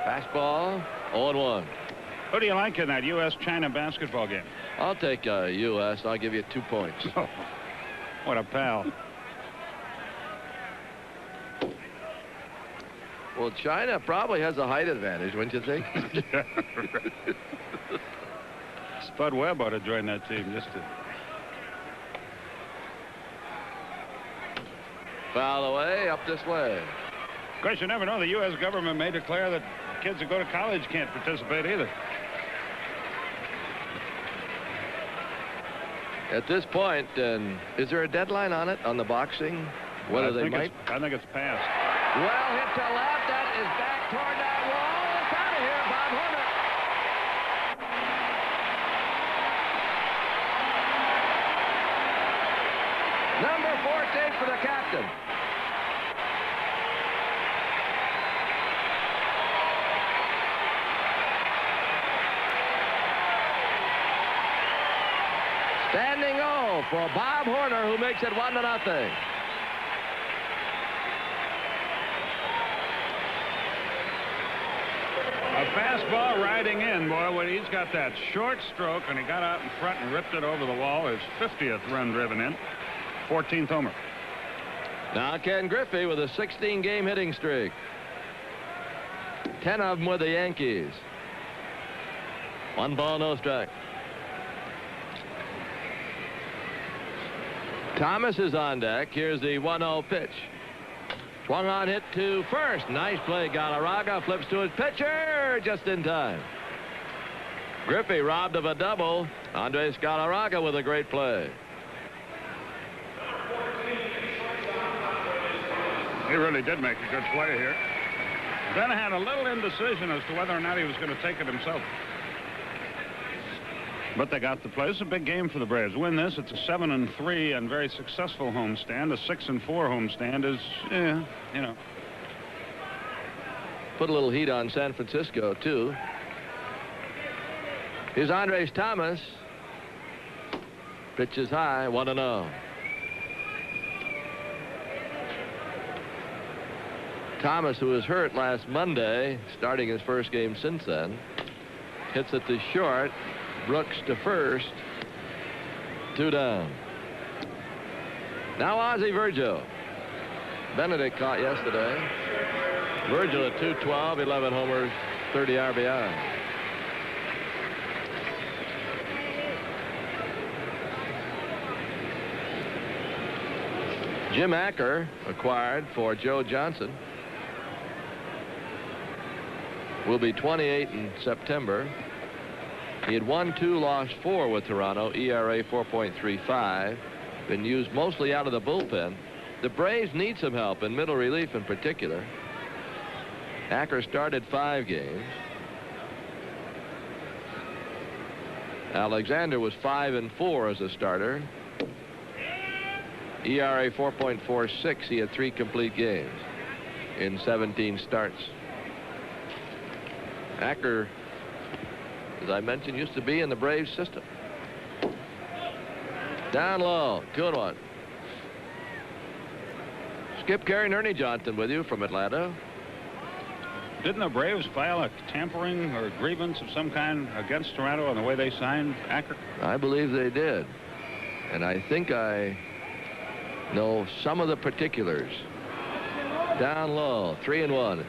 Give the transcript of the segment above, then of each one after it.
Fastball, 0-1. Who do you like in that U.S.-China basketball game? I'll take U.S. I'll give you 2 points. Oh, what a pal. Well, China probably has a height advantage, wouldn't you think? Spud Webb ought to join that team just to. Foul away, up this way. Of course, you never know. The U.S. government may declare that kids who go to college can't participate either. At this point, is there a deadline on it, on the boxing? Whether they might? I think it's passed. Well, hit to left. That is back toward that wall. It's out of here, Bob Horner. Number 14 for the captain. Standing O for Bob Horner, who makes it 1-0. A fastball riding in, boy, when he's got that short stroke and he got out in front and ripped it over the wall. His 50th run driven in. 14th homer. Now Ken Griffey with a 16-game hitting streak. 10 of them with the Yankees. 1 ball, no strike. Thomas is on deck. Here's the 1-0 pitch. Swung on, hit to first. Nice play. Galarraga flips to his pitcher just in time. Griffey robbed of a double. Andres Galarraga with a great play. He really did make a good play here. Then had a little indecision as to whether or not he was going to take it himself. But they got the play. It's a big game for the Braves. Win this, it's a 7-3 and very successful homestand. A 6-4 homestand is, yeah, you know. Put a little heat on San Francisco, too. Here's Andres Thomas. Pitch is high, 1-0. Thomas, who was hurt last Monday, starting his first game since then, hits it to short. Brooks to first. 2 down. Now Ozzie Virgil. Benedict caught yesterday. Virgil at 212, 11 homers, 30 RBI. Jim Acker acquired for Joe Johnson. Will be 28 in September. He had won 2, lost 4 with Toronto, ERA 4.35. Been used mostly out of the bullpen. The Braves need some help in middle relief in particular. Acker started 5 games. Alexander was 5-4 as a starter. ERA 4.46. He had 3 complete games in 17 starts. Acker, as I mentioned, used to be in the Braves system. Down low, 2-1. Skip Carey and Ernie Johnson with you from Atlanta. Didn't the Braves file a tampering or grievance of some kind against Toronto on the way they signed Acker? I believe they did. And I think I know some of the particulars. Down low, 3-1.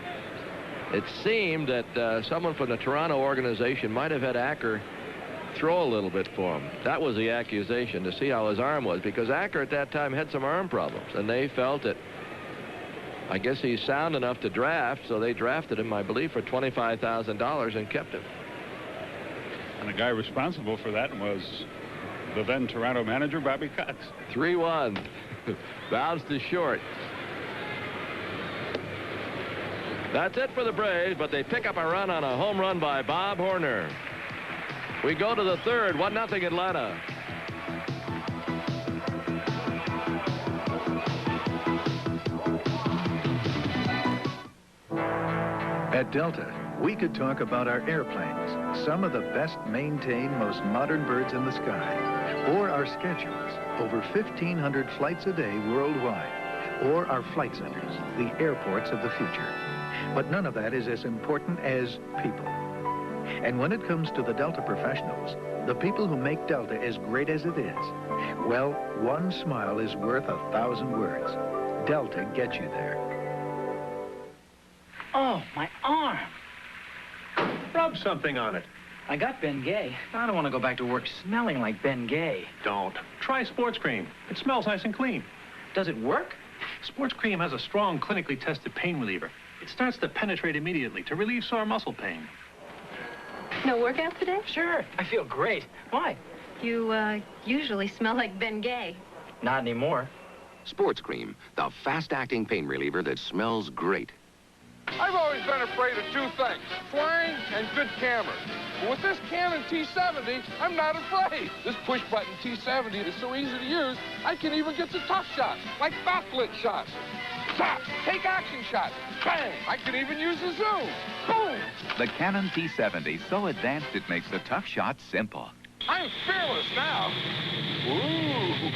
It seemed that someone from the Toronto organization might have had Acker throw a little bit for him. That was the accusation, to see how his arm was, because Acker at that time had some arm problems, and they felt that, I guess he's sound enough to draft, so they drafted him, I believe, for $25,000 and kept him. And the guy responsible for that was the then Toronto manager, Bobby Cox. 3-1. Bounced to short. That's it for the Braves, but they pick up a run on a home run by Bob Horner. We go to the third, 1-0 Atlanta. At Delta, we could talk about our airplanes, some of the best maintained, most modern birds in the sky, or our schedules, over 1,500 flights a day worldwide. or our flight centers, the airports of the future. But none of that is as important as people. And when it comes to the Delta professionals, the people who make Delta as great as it is, well, one smile is worth 1,000 words. Delta gets you there. Oh, my arm. Rub something on it. I got Ben Gay. I don't want to go back to work smelling like Ben Gay. Don't. Try Sports Cream. It smells nice and clean. Does it work? Sports Cream has a strong, clinically tested pain reliever. It starts to penetrate immediately to relieve sore muscle pain. No workout today? Sure. I feel great. Why? You, usually smell like Ben Gay. Not anymore. Sports Cream, the fast-acting pain reliever that smells great. I've always been afraid of two things, flying and good cameras. But with this Canon T70, I'm not afraid. This push-button T70 is so easy to use, I can even get the tough shots, like backlit shots. Stop, take action shots, bang! I can even use a zoom, boom! The Canon T70, so advanced it makes the tough shots simple. I'm fearless now. Ooh.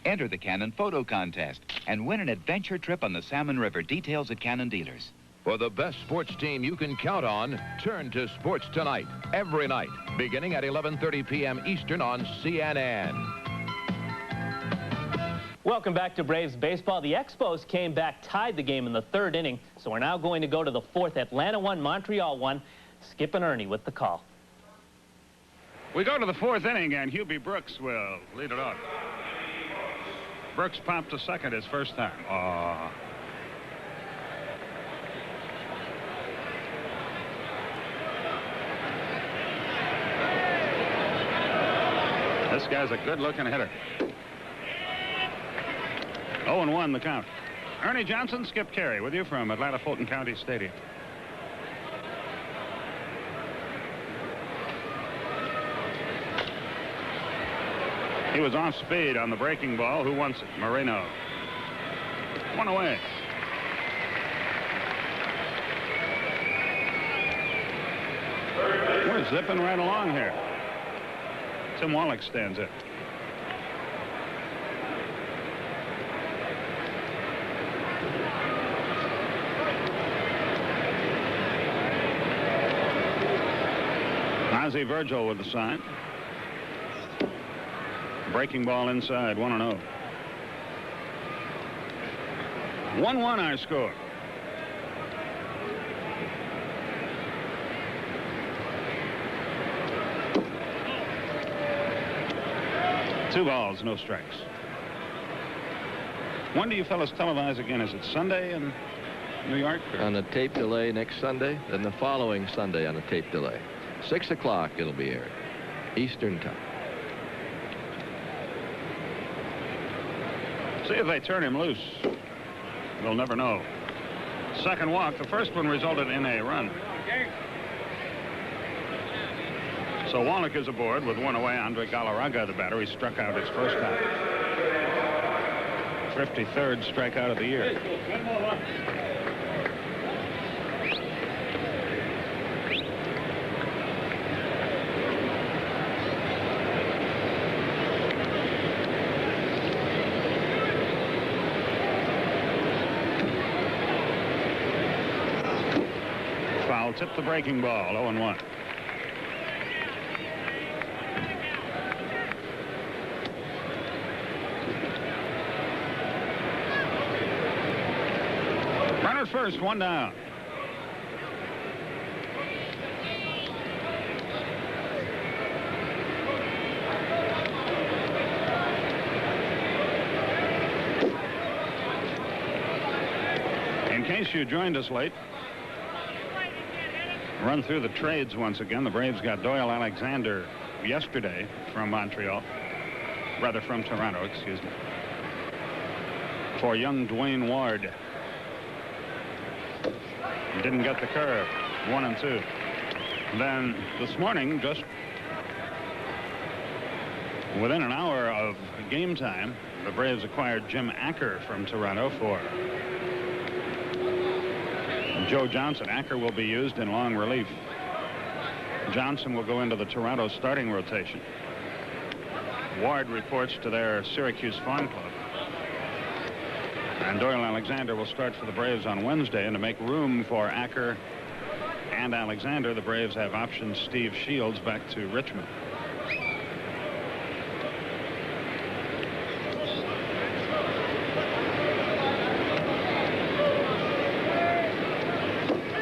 Enter the Canon Photo Contest and win an adventure trip on the Salmon River. Details at Canon dealers. For the best sports team you can count on, turn to Sports Tonight, every night, beginning at 11:30 p.m. Eastern on CNN. Welcome back to Braves baseball. The Expos came back, tied the game in the third inning, so we're now going to go to the fourth. Atlanta won, Montreal won. Skip and Ernie with the call. We go to the fourth inning, and Hubie Brooks will lead it off. Brooks popped to second his first time. Aww. This guy's a good-looking hitter. 0-1 the count. Ernie Johnson, Skip Carey with you from Atlanta Fulton County Stadium. He was off speed on the breaking ball. Who wants it? Moreno. One away. We're zipping right along here. Tim Wallach stands it. Ozzie Virgil with the sign. Breaking ball inside, 1-0. 1-1 our score. Two balls, no strikes. When do you fellas televise again? Is it Sunday in New York? Or? On a tape delay next Sunday, then the following Sunday on a tape delay. 6 o'clock it'll be aired, Eastern time. See if they turn him loose. We'll never know. Second walk. The first one resulted in a run. So Wallach is aboard with one away. Andre Galarraga, the batter, he struck out his first time. 53rd strikeout of the year. Foul tip the breaking ball, 0-1. Runner first, one down. In case you joined us late, run through the trades once again. The Braves got Doyle Alexander yesterday from Montreal, rather from Toronto, excuse me, for young Dwayne Ward. Didn't get the curve. 1-2. Then this morning, just within an hour of game time, the Braves acquired Jim Acker from Toronto for Joe Johnson. Acker will be used in long relief. Johnson will go into the Toronto starting rotation. Ward reports to their Syracuse Farm Club. And Doyle Alexander will start for the Braves on Wednesday. And to make room for Acker and Alexander, the Braves have optioned Steve Shields back to Richmond.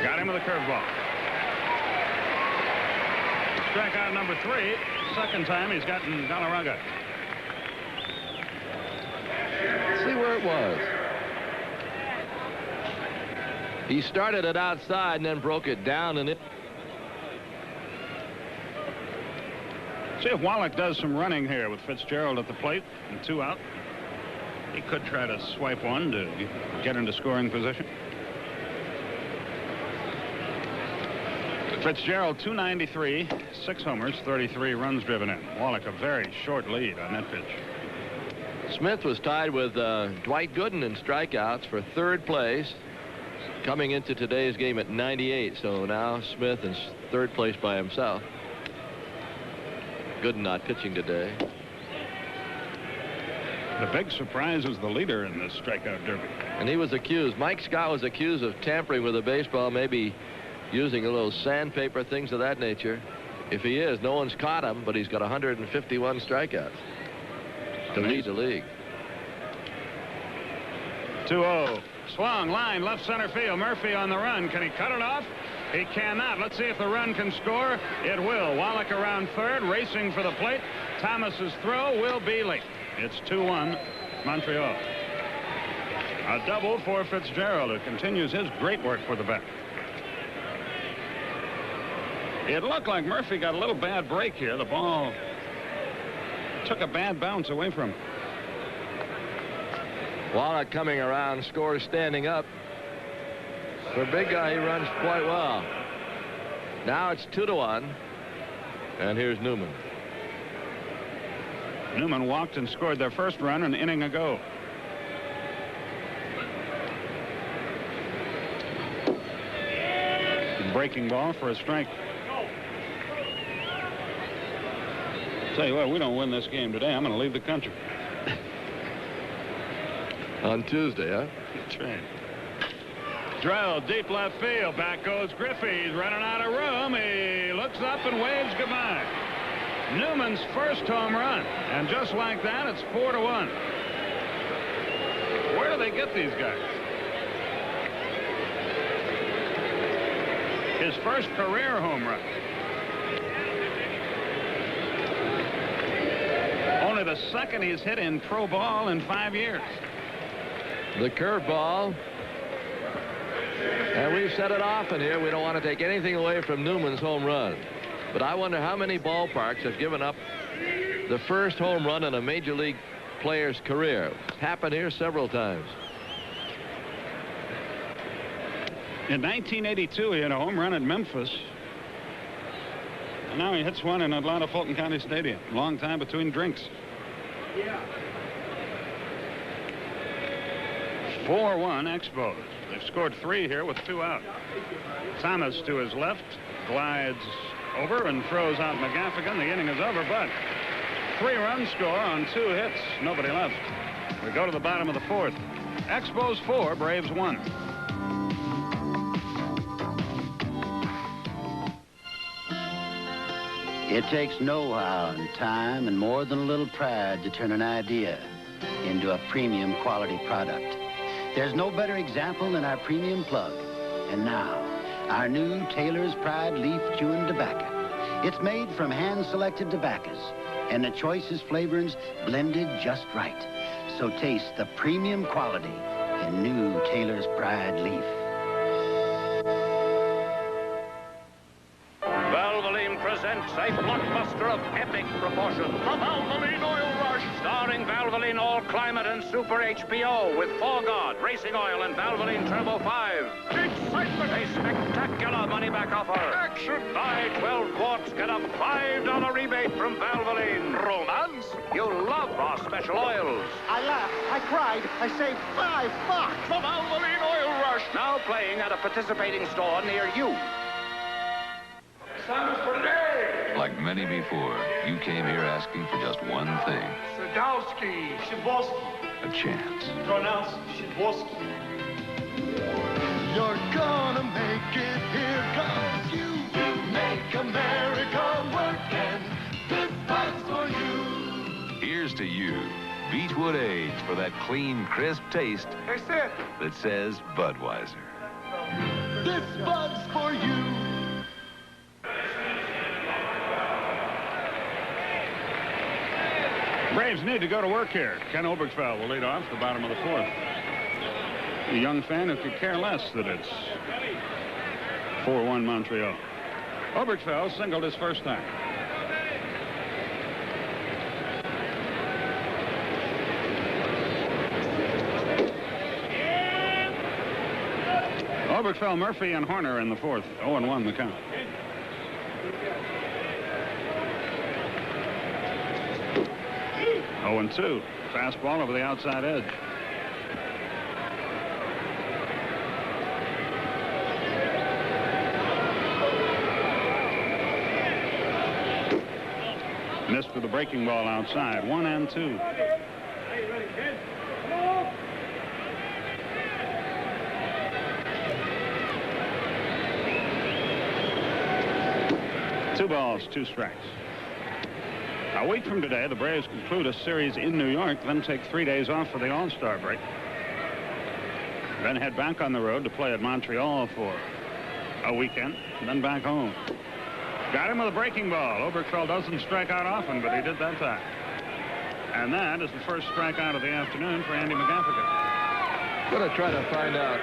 Got him with a curveball. Strikeout number 3. Second time he's gotten Galarraga. Let's see where it was. He started it outside and then broke it down and it. See if Wallach does some running here with Fitzgerald at the plate and 2 out. He could try to swipe one to get into scoring position. Fitzgerald 293, 6 homers, 33 runs driven in. Wallach a very short lead on that pitch. Smith was tied with Dwight Gooden in strikeouts for 3rd place coming into today's game at 98. So now Smith in 3rd place by himself. Gooden not pitching today. The big surprise is the leader in this strikeout derby. And he was accused. Mike Scott was accused of tampering with a baseball, maybe using a little sandpaper, things of that nature. If he is, no one's caught him, but he's got 151 strikeouts to lead the league. 2-0. Swung, line, left center field. Murphy on the run. Can he cut it off? He cannot. Let's see if the run can score. It will. Wallach around 3rd, racing for the plate. Thomas's throw will be late. It's 2-1, Montreal. A double for Fitzgerald, who continues his great work for the bat. It looked like Murphy got a little bad break here. The ball took a bad bounce away from him. Wallach coming around, scores standing up. For a big guy, he runs quite well. Now it's 2-1. And here's Newman. Newman walked and scored their first run an inning ago. Breaking ball for a strike. Tell you what, we don't win this game today, I'm going to leave the country. On Tuesday, huh? That's right. Drilled deep left field. Back goes Griffey. He's running out of room. He looks up and waves goodbye. Newman's first home run. And just like that, it's 4-1. Where do they get these guys? His first career home run. Only the second he's hit in pro ball in 5 years. The curveball. And we've said it often here. We don't want to take anything away from Newman's home run. But I wonder how many ballparks have given up the first home run in a major league player's career. It's happened here several times. In 1982, he had a home run at Memphis. And now he hits one in Atlanta Fulton County Stadium. Long time between drinks. 4-1 Expos. They've scored 3 here with 2 out. Thomas to his left glides over and throws out McGaffigan. The inning is over, but 3-run score on 2 hits. Nobody left. We go to the bottom of the 4th. Expos 4, Braves 1. It takes know-how and time and more than a little pride to turn an idea into a premium quality product. There's no better example than our premium plug. And now, our new Taylor's Pride Leaf Chewing Tobacco. It's made from hand-selected tobaccos and the choicest flavorings blended just right. So taste the premium quality in new Taylor's Pride Leaf. Valvoline presents a blockbuster of epic proportions. The Valvoline Oil Rush, starring Valvoline All Climate and Super HBO with Foregard, Racing Oil, and Valvoline Turbo 5. Excitement! A spectacular money-back offer. Action! Buy 12 quarts, get a $5 rebate from Valvoline. Romance? You'll love our special oils. I laughed, I cried, I saved $5. The Valvoline Oil Rush, now playing at a participating store near you. Like many before, you came here asking for just one thing. Sadowski. Shabalski. a chance. Pronounced Shidwoski. You're gonna make it here, 'cause you make America work, and this fight's for you. Here's to you, Beechwood Age, for that clean, crisp taste that says Budweiser. This Bud's for you. Braves need to go to work here. Ken Oberkfell will lead off the bottom of the fourth. A young fan who could care less that it's 4-1 Montreal. Oberkfell singled his first time. Oberkfell, Murphy, and Horner in the fourth. 0-1 the count. Oh, 0-2. Fastball over the outside edge. Missed with the breaking ball outside. 1-2. Two balls, 2 strikes. A week from today, the Braves conclude a series in New York, then take 3 days off for the All-Star break. Then head back on the road to play at Montreal for a weekend, and then back home. Got him with a breaking ball. Oberkfell doesn't strike out often, but he did that time. And that is the first strikeout of the afternoon for Andy McGaffigan. Going to try to find out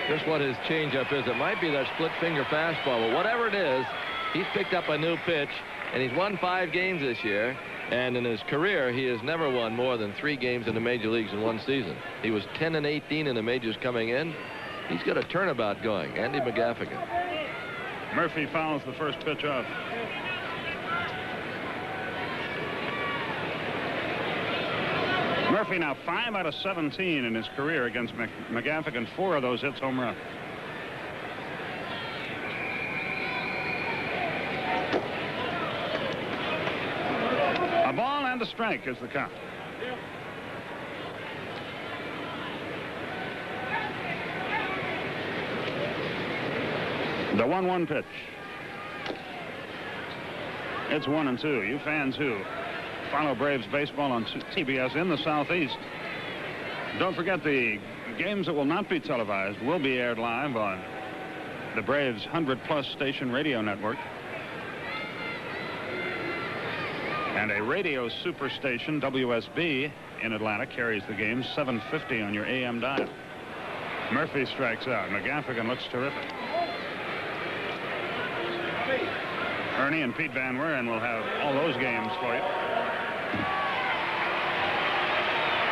just what his changeup is. It might be that split finger fastball, but whatever it is, he's picked up a new pitch, and he's won 5 games this year. And in his career, he has never won more than 3 games in the major leagues in one season. He was 10-18 in the majors coming in. He's got a turnabout going. Andy McGaffigan. Murphy fouls the first pitch off. Murphy now 5 out of 17 in his career against McGaffigan. 4 of those hits home run. A ball and a strike is the count. The 1-1 pitch. It's 1-2. You fans who follow Braves baseball on TBS in the Southeast, don't forget the games that will not be televised will be aired live on the Braves 100+ station radio network. And a radio superstation, WSB, in Atlanta carries the game, 750 on your AM dial. Murphy strikes out. McGaffigan looks terrific. Ernie and Pete Van Weeren will have all those games for you.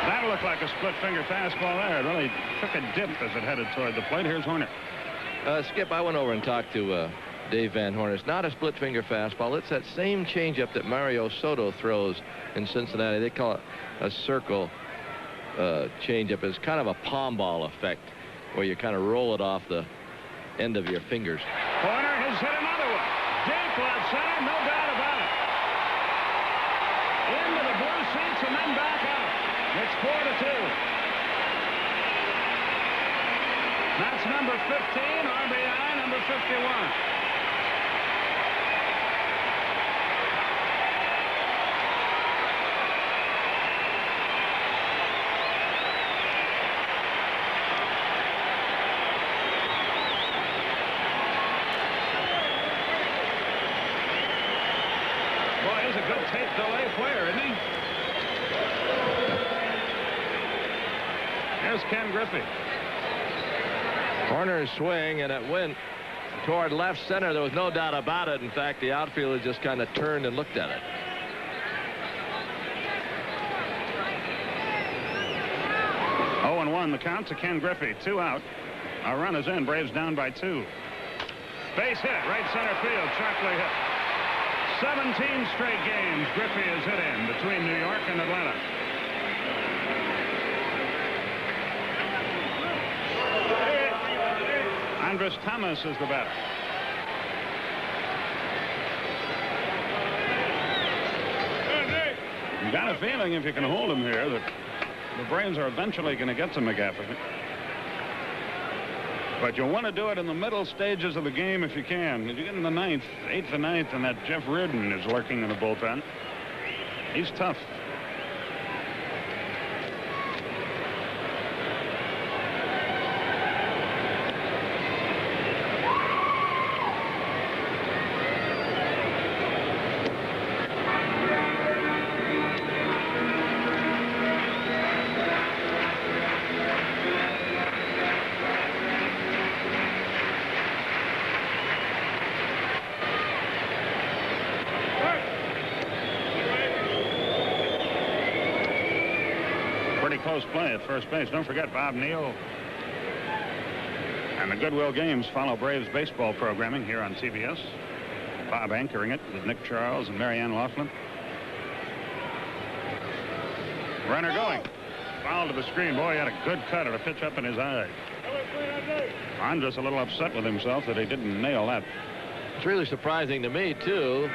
That looked like a split finger fastball there. It really took a dip as it headed toward the plate. Here's Horner. Skip, I went over and talked to Dave Van Horn. It's not a split finger fastball. It's that same changeup that Mario Soto throws in Cincinnati. They call it a circle changeup. It's kind of a palm ball effect where you kind of roll it off the end of your fingers. Horner has hit another one. Deep left center, no doubt about it. Into the blue seats and then back out. It's 4-2. That's number 15, RBI number 51. Tape delay player, isn't he? Here's Ken Griffey. Horner's swing, and it went toward left center. There was no doubt about it. In fact, the outfielder just kind of turned and looked at it. Oh, 0-1 the count to Ken Griffey. 2 out. A run is in. Braves down by 2. Base hit, right center field. Sharply hit. 17 straight games Griffey has hit in between New York and Atlanta. Andres Thomas is the batter. You got a feeling if you can hold him here that The Braves are eventually going to get to McGaffrey. But you want to do it in the middle stages of the game if you can. If you get in the ninth, 8th and 9th, and that Jeff Reardon is lurking in the bullpen, he's tough. Close play at first base. Don't forget Bob Neal and the Goodwill Games follow Braves baseball programming here on CBS. Bob anchoring it with Nick Charles and Marianne Laughlin. Runner going. Foul to the screen. Boy, he had a good cut at a pitch up in his eye. I'm just a little upset with himself that he didn't nail that. It's really surprising to me, too.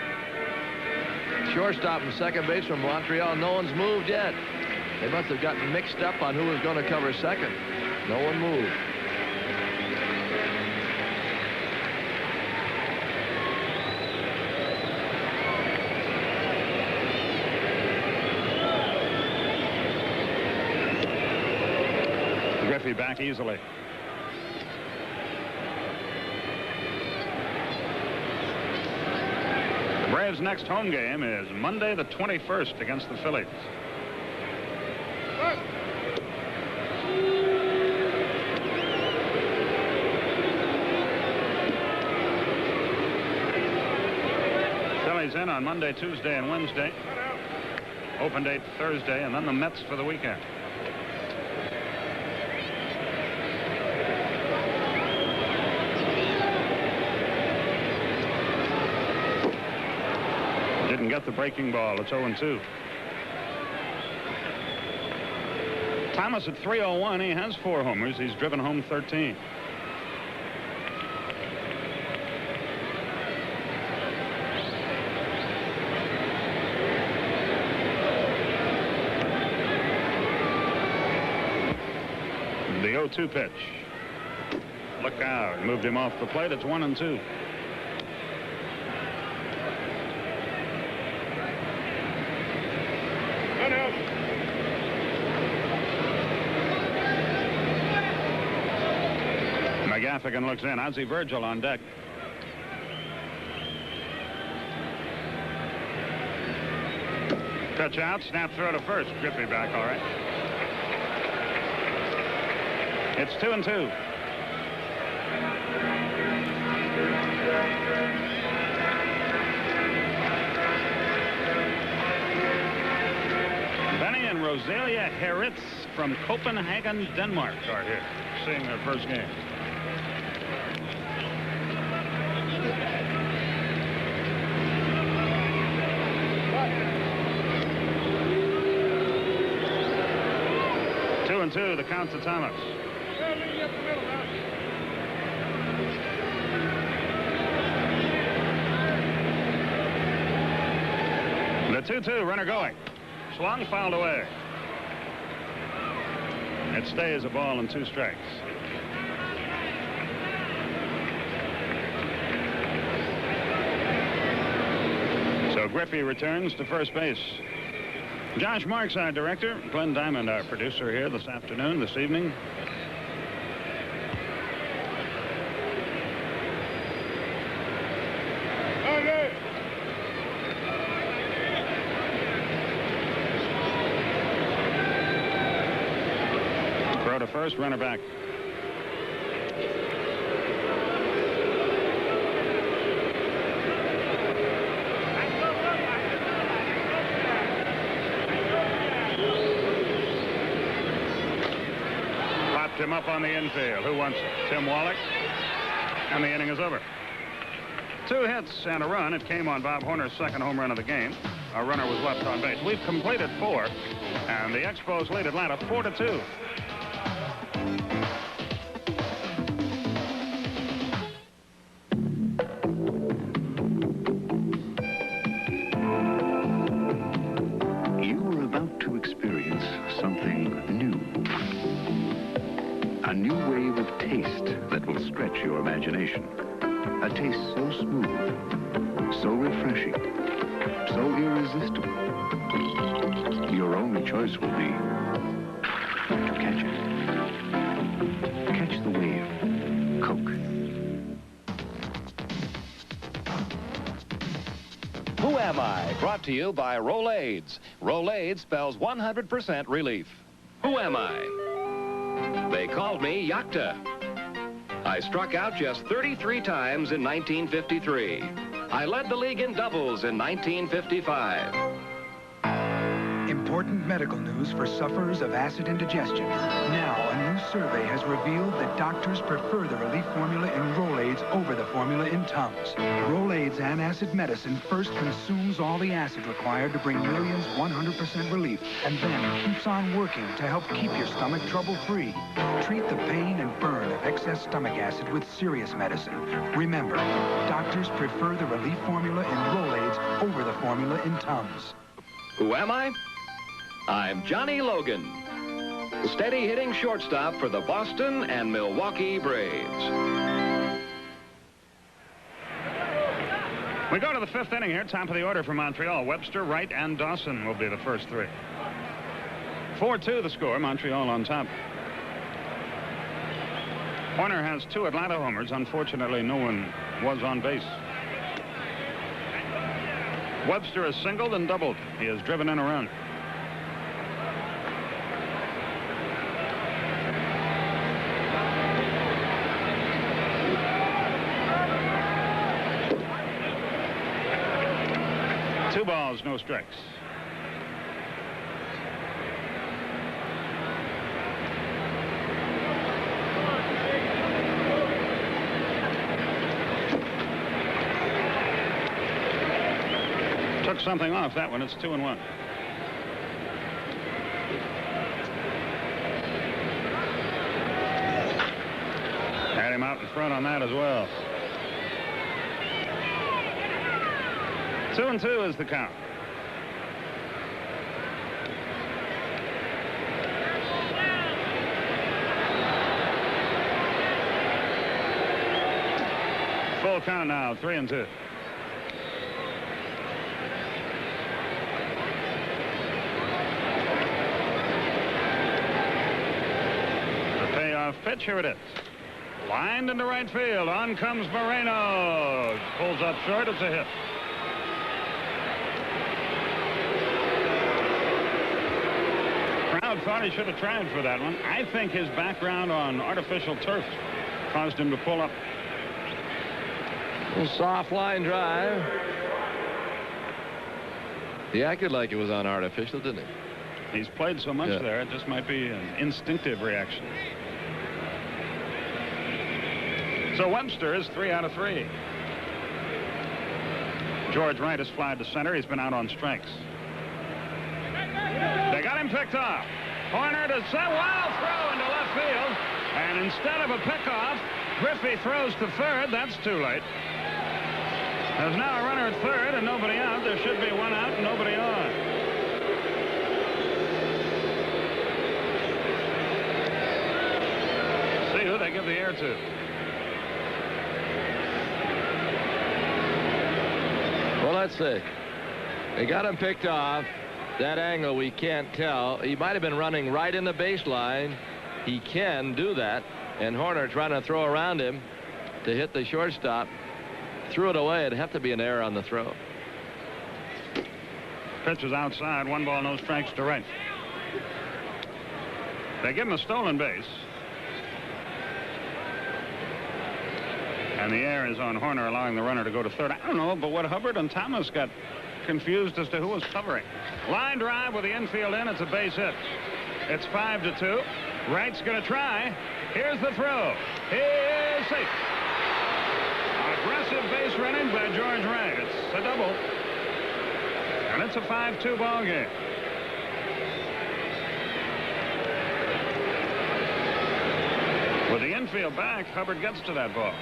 Shortstop and second base from Montreal. No one's moved yet. They must have gotten mixed up on who was going to cover second. No one moved. Griffey back easily. The Braves' next home game is Monday the 21st against the Phillies. Phillies in on Monday, Tuesday, and Wednesday. Open date Thursday, and then the Mets for the weekend. Didn't get the breaking ball. It's 0-2. Thomas at 301. He has 4 homers. He's driven home 13. The 0-2 pitch. Look out. Moved him off the plate. It's 1-2. McGaffigan looks in. Ozzie Virgil on deck. Pitch out. Snap throw to first. Griffey back all right. It's 2-2. Benny and Rosalia Herritz from Copenhagen, Denmark are here, seeing their first game. Two and two, the count to Thomas. The 2-2, runner going. Swung, fouled away. It stays a ball and 2 strikes. So Griffey returns to first base. Josh Marks, our director. Glenn Diamond, our producer here this afternoon, this evening. Throw to first, runner back. Popped him up on the infield. Who wants it? Tim Wallach. And the inning is over. 2 hits and a run. It came on Bob Horner's second home run of the game. Our runner was left on base. We've completed 4, and the Expos lead Atlanta 4-2. You are about to experience something new. wave of taste that will stretch your imagination. A taste so smooth, so refreshing, so irresistible. Your only choice will be to catch it. Catch the wave. Coke. Who Am I? Brought to you by Rolaids. Rolaids spells 100% relief. Who am I? They called me Yakta. I struck out just 33 times in 1953. I led the league in doubles in 1955. Important medical news for sufferers of acid indigestion. Now, a new survey has revealed that doctors prefer the relief formula in Rolaids over the formula in Tums. Rolaids antacid medicine first consumes all the acid required to bring millions 100% relief, and then keeps on working to help keep your stomach trouble-free. Treat the pain and burn of excess stomach acid with serious medicine. Remember, doctors prefer the relief formula in Rolaids over the formula in Tums. Who am I? I'm Johnny Logan, steady-hitting shortstop for the Boston and Milwaukee Braves. We go to the fifth inning here, top of the order for Montreal. Webster, Wright, and Dawson will be the first three. 4-2 the score, Montreal on top. Horner has 2 Atlanta homers. Unfortunately, no one was on base. Webster has singled and doubled. He has driven in a run. Two balls, no strikes. Took something off that one. It's 2-1. Had him out in front on that as well. 2-2 is the count. Full count now, 3-2. The payoff pitch, here it is. Lined into right field. On comes Moreno. Pulls up short. It's a hit. Crowd thought he should have tried for that one. I think his background on artificial turf caused him to pull up. A soft line drive. He acted like it was on artificial, didn't he? He's played so much there, it just might be an instinctive reaction. So Webster is 3 out of 3. George Wright has flied to center. He's been out on strikes. They got him picked off. Horner to set, wild throw into left field. And instead of a pickoff, Griffey throws to third. That's too late. There's now a runner at third and nobody out. There should be one out and nobody on. See who they give the air to. Well, let's see. They got him picked off. That angle we can't tell. He might have been running right in the baseline. He can do that. And Horner trying to throw around him to hit the shortstop. Threw it away. It'd have to be an error on the throw. Pitch is outside. 1 ball, no strikes to right. They give him a stolen base. And the error is on Horner, allowing the runner to go to third. I don't know, but what Hubbard and Thomas got confused as to who was covering. Line drive with the infield in. It's a base hit. It's 5-2. Wright's going to try. Here's the throw. Here's safe. Aggressive base running by George Wright. It's a double. And it's a 5-2 ball game. With the infield back, Hubbard gets to that ball.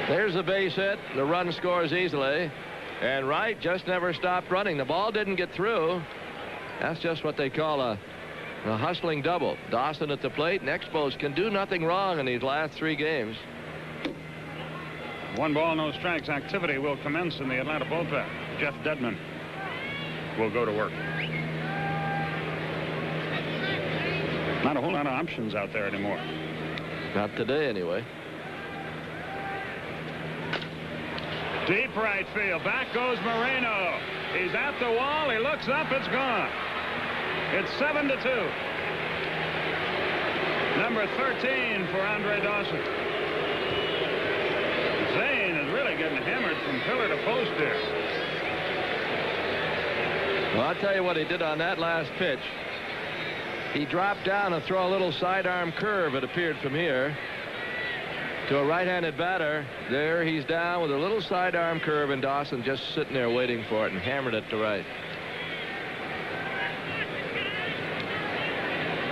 There's a base hit. The run scores easily. And Wright just never stopped running. The ball didn't get through. That's just what they call a hustling double. Dawson at the plate, and Expos can do nothing wrong in these last 3 games. 1 ball, no strikes. Activity will commence in the Atlanta bullpen. Jeff Dedman will go to work. Not a whole lot of options out there anymore. Not today, anyway. Deep right field. Back goes Moreno. He's at the wall. He looks up. It's gone. It's 7-2. Number 13 for Andre Dawson. Zane is really getting hammered from pillar to post here. Well, I'll tell you what he did on that last pitch. He dropped down to throw a little sidearm curve, it appeared from here, to a right-handed batter. There he's down with a little sidearm curve, and Dawson just sitting there waiting for it and hammered it to right.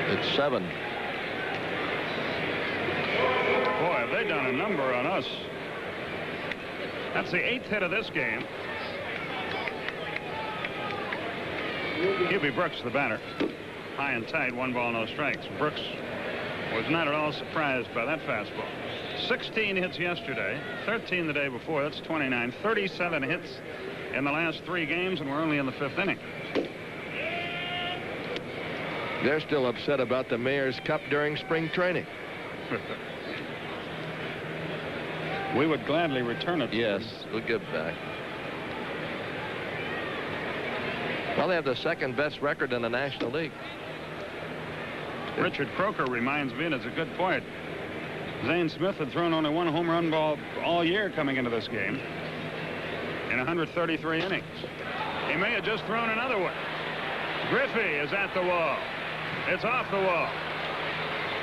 It's 7. Boy, have they done a number on us. That's the 8th hit of this game. Hubie Brooks, the batter. High and tight, 1 ball, no strikes. Brooks was not at all surprised by that fastball. 16 hits yesterday, 13 the day before. That's 29. 37 hits in the last 3 games, and we're only in the 5th inning. They're still upset about the Mayor's Cup during spring training. We would gladly return it. Yes, we'll give it back. Well, they have the 2nd best record in the National League. Richard Croker reminds me, and it's a good point. Zane Smith had thrown only 1 home run ball all year coming into this game in 133 innings. He may have just thrown another one. Griffey is at the wall. It's off the wall.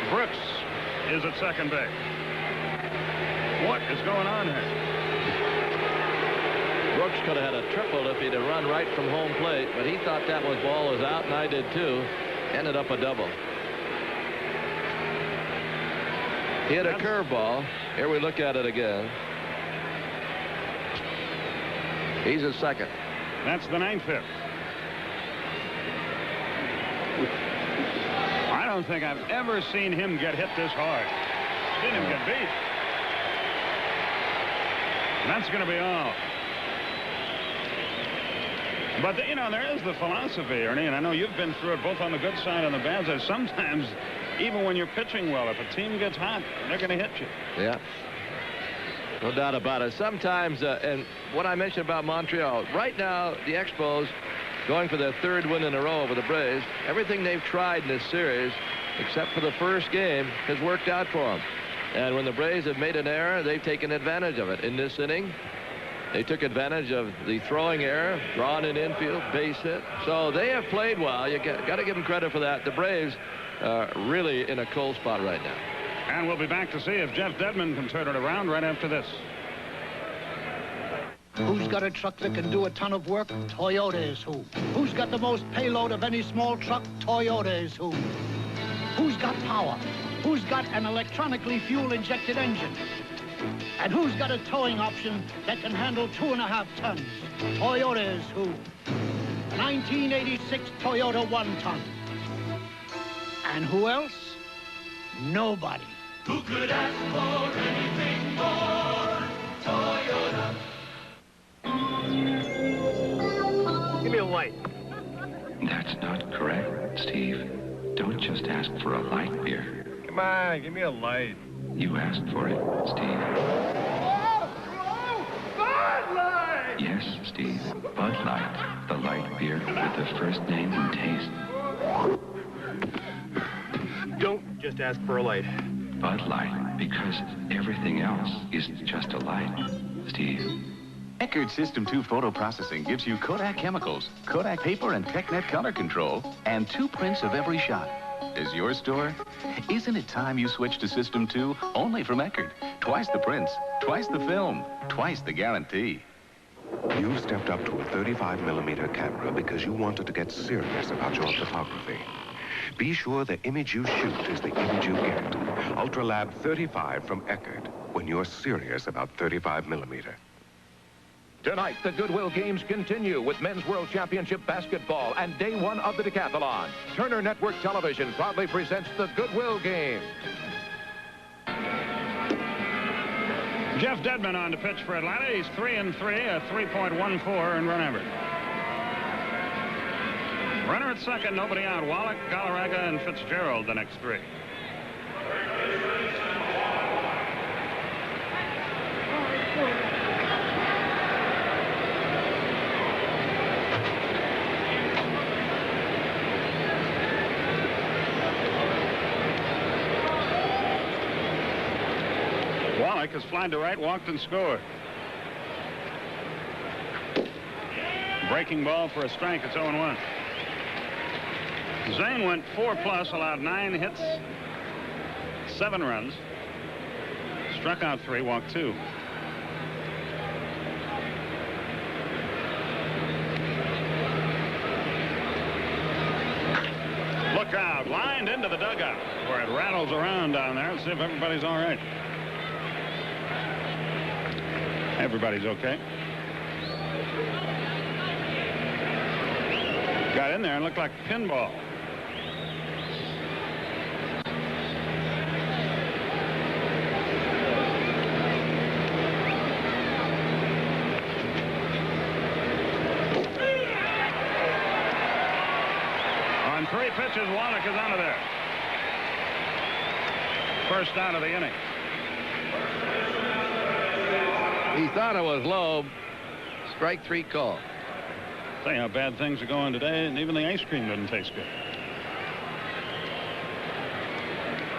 Brooks is at second base. What is going on here? Brooks could have had a triple if he'd have run right from home plate, but he thought that ball was out, and I did too. Ended up a double. He had a curveball. Here we look at it again. He's at second. That's the 9th hit. I don't think I've ever seen him get hit this hard. Seen him get beat. That's going to be all. But, you know, there is the philosophy, Ernie, and I know you've been through it both on the good side and the bad side. Sometimes, even when you're pitching well, if a team gets hot, they're going to hit you. Yeah. No doubt about it. Sometimes, and what I mentioned about Montreal, right now, the Expos going for their 3rd win in a row over the Braves. Everything they've tried in this series, except for the first game, has worked out for them. And when the Braves have made an error, they've taken advantage of it. In this inning, they took advantage of the throwing error, drawn in infield, base hit. So they have played well. You got to give them credit for that. The Braves are really in a cold spot right now. And we'll be back to see if Jeff Dedman can turn it around right after this. Who's got a truck that can do a ton of work? Toyota is who. Who's got the most payload of any small truck? Toyota is who. Who's got power? Who's got an electronically fuel-injected engine? And who's got a towing option that can handle 2.5 tons? Toyota is who. 1986 Toyota 1-ton. And who else? Nobody. Who could ask for anything more? Toyota. Give me a light. That's not correct, Steve. Don't just ask for a light beer. Come on, give me a light. You asked for it, Steve. Bud Light! Yes, Steve. Bud Light, the light beer with the first name and taste. Don't just ask for a light. Bud Light, because everything else is just a light, Steve. Eckerd System 2 photo processing gives you Kodak chemicals, Kodak paper, and TechNet color control, and 2 prints of every shot. Is your store? Isn't it time you switch to System 2 only from Eckerd? Twice the prints, twice the film, twice the guarantee. You stepped up to a 35mm camera because you wanted to get serious about your photography. Be sure the image you shoot is the image you get. Ultralab 35 from Eckerd, when you're serious about 35mm. Tonight, the Goodwill Games continue with Men's World Championship Basketball and Day 1 of the Decathlon. Turner Network Television proudly presents the Goodwill Games. Jeff Dedman on to pitch for Atlanta. He's 3-3, a 3.14 in run average. Runner at second, nobody out. Wallach, Galarraga, and Fitzgerald the next three. Wallach has flied to right, walked and scored. Breaking ball for a strike. It's 0-1. Zane went 4+, allowed 9 hits, 7 runs, struck out 3, walked 2. Look out, lined into the dugout where it rattles around down there. Let's see if everybody's all right. Everybody's okay. Got in there and looked like pinball. On 3 pitches, Wallach is out of there. First out of the inning. He thought it was low. Strike 3 call. Say how bad things are going today, and even the ice cream doesn't taste good.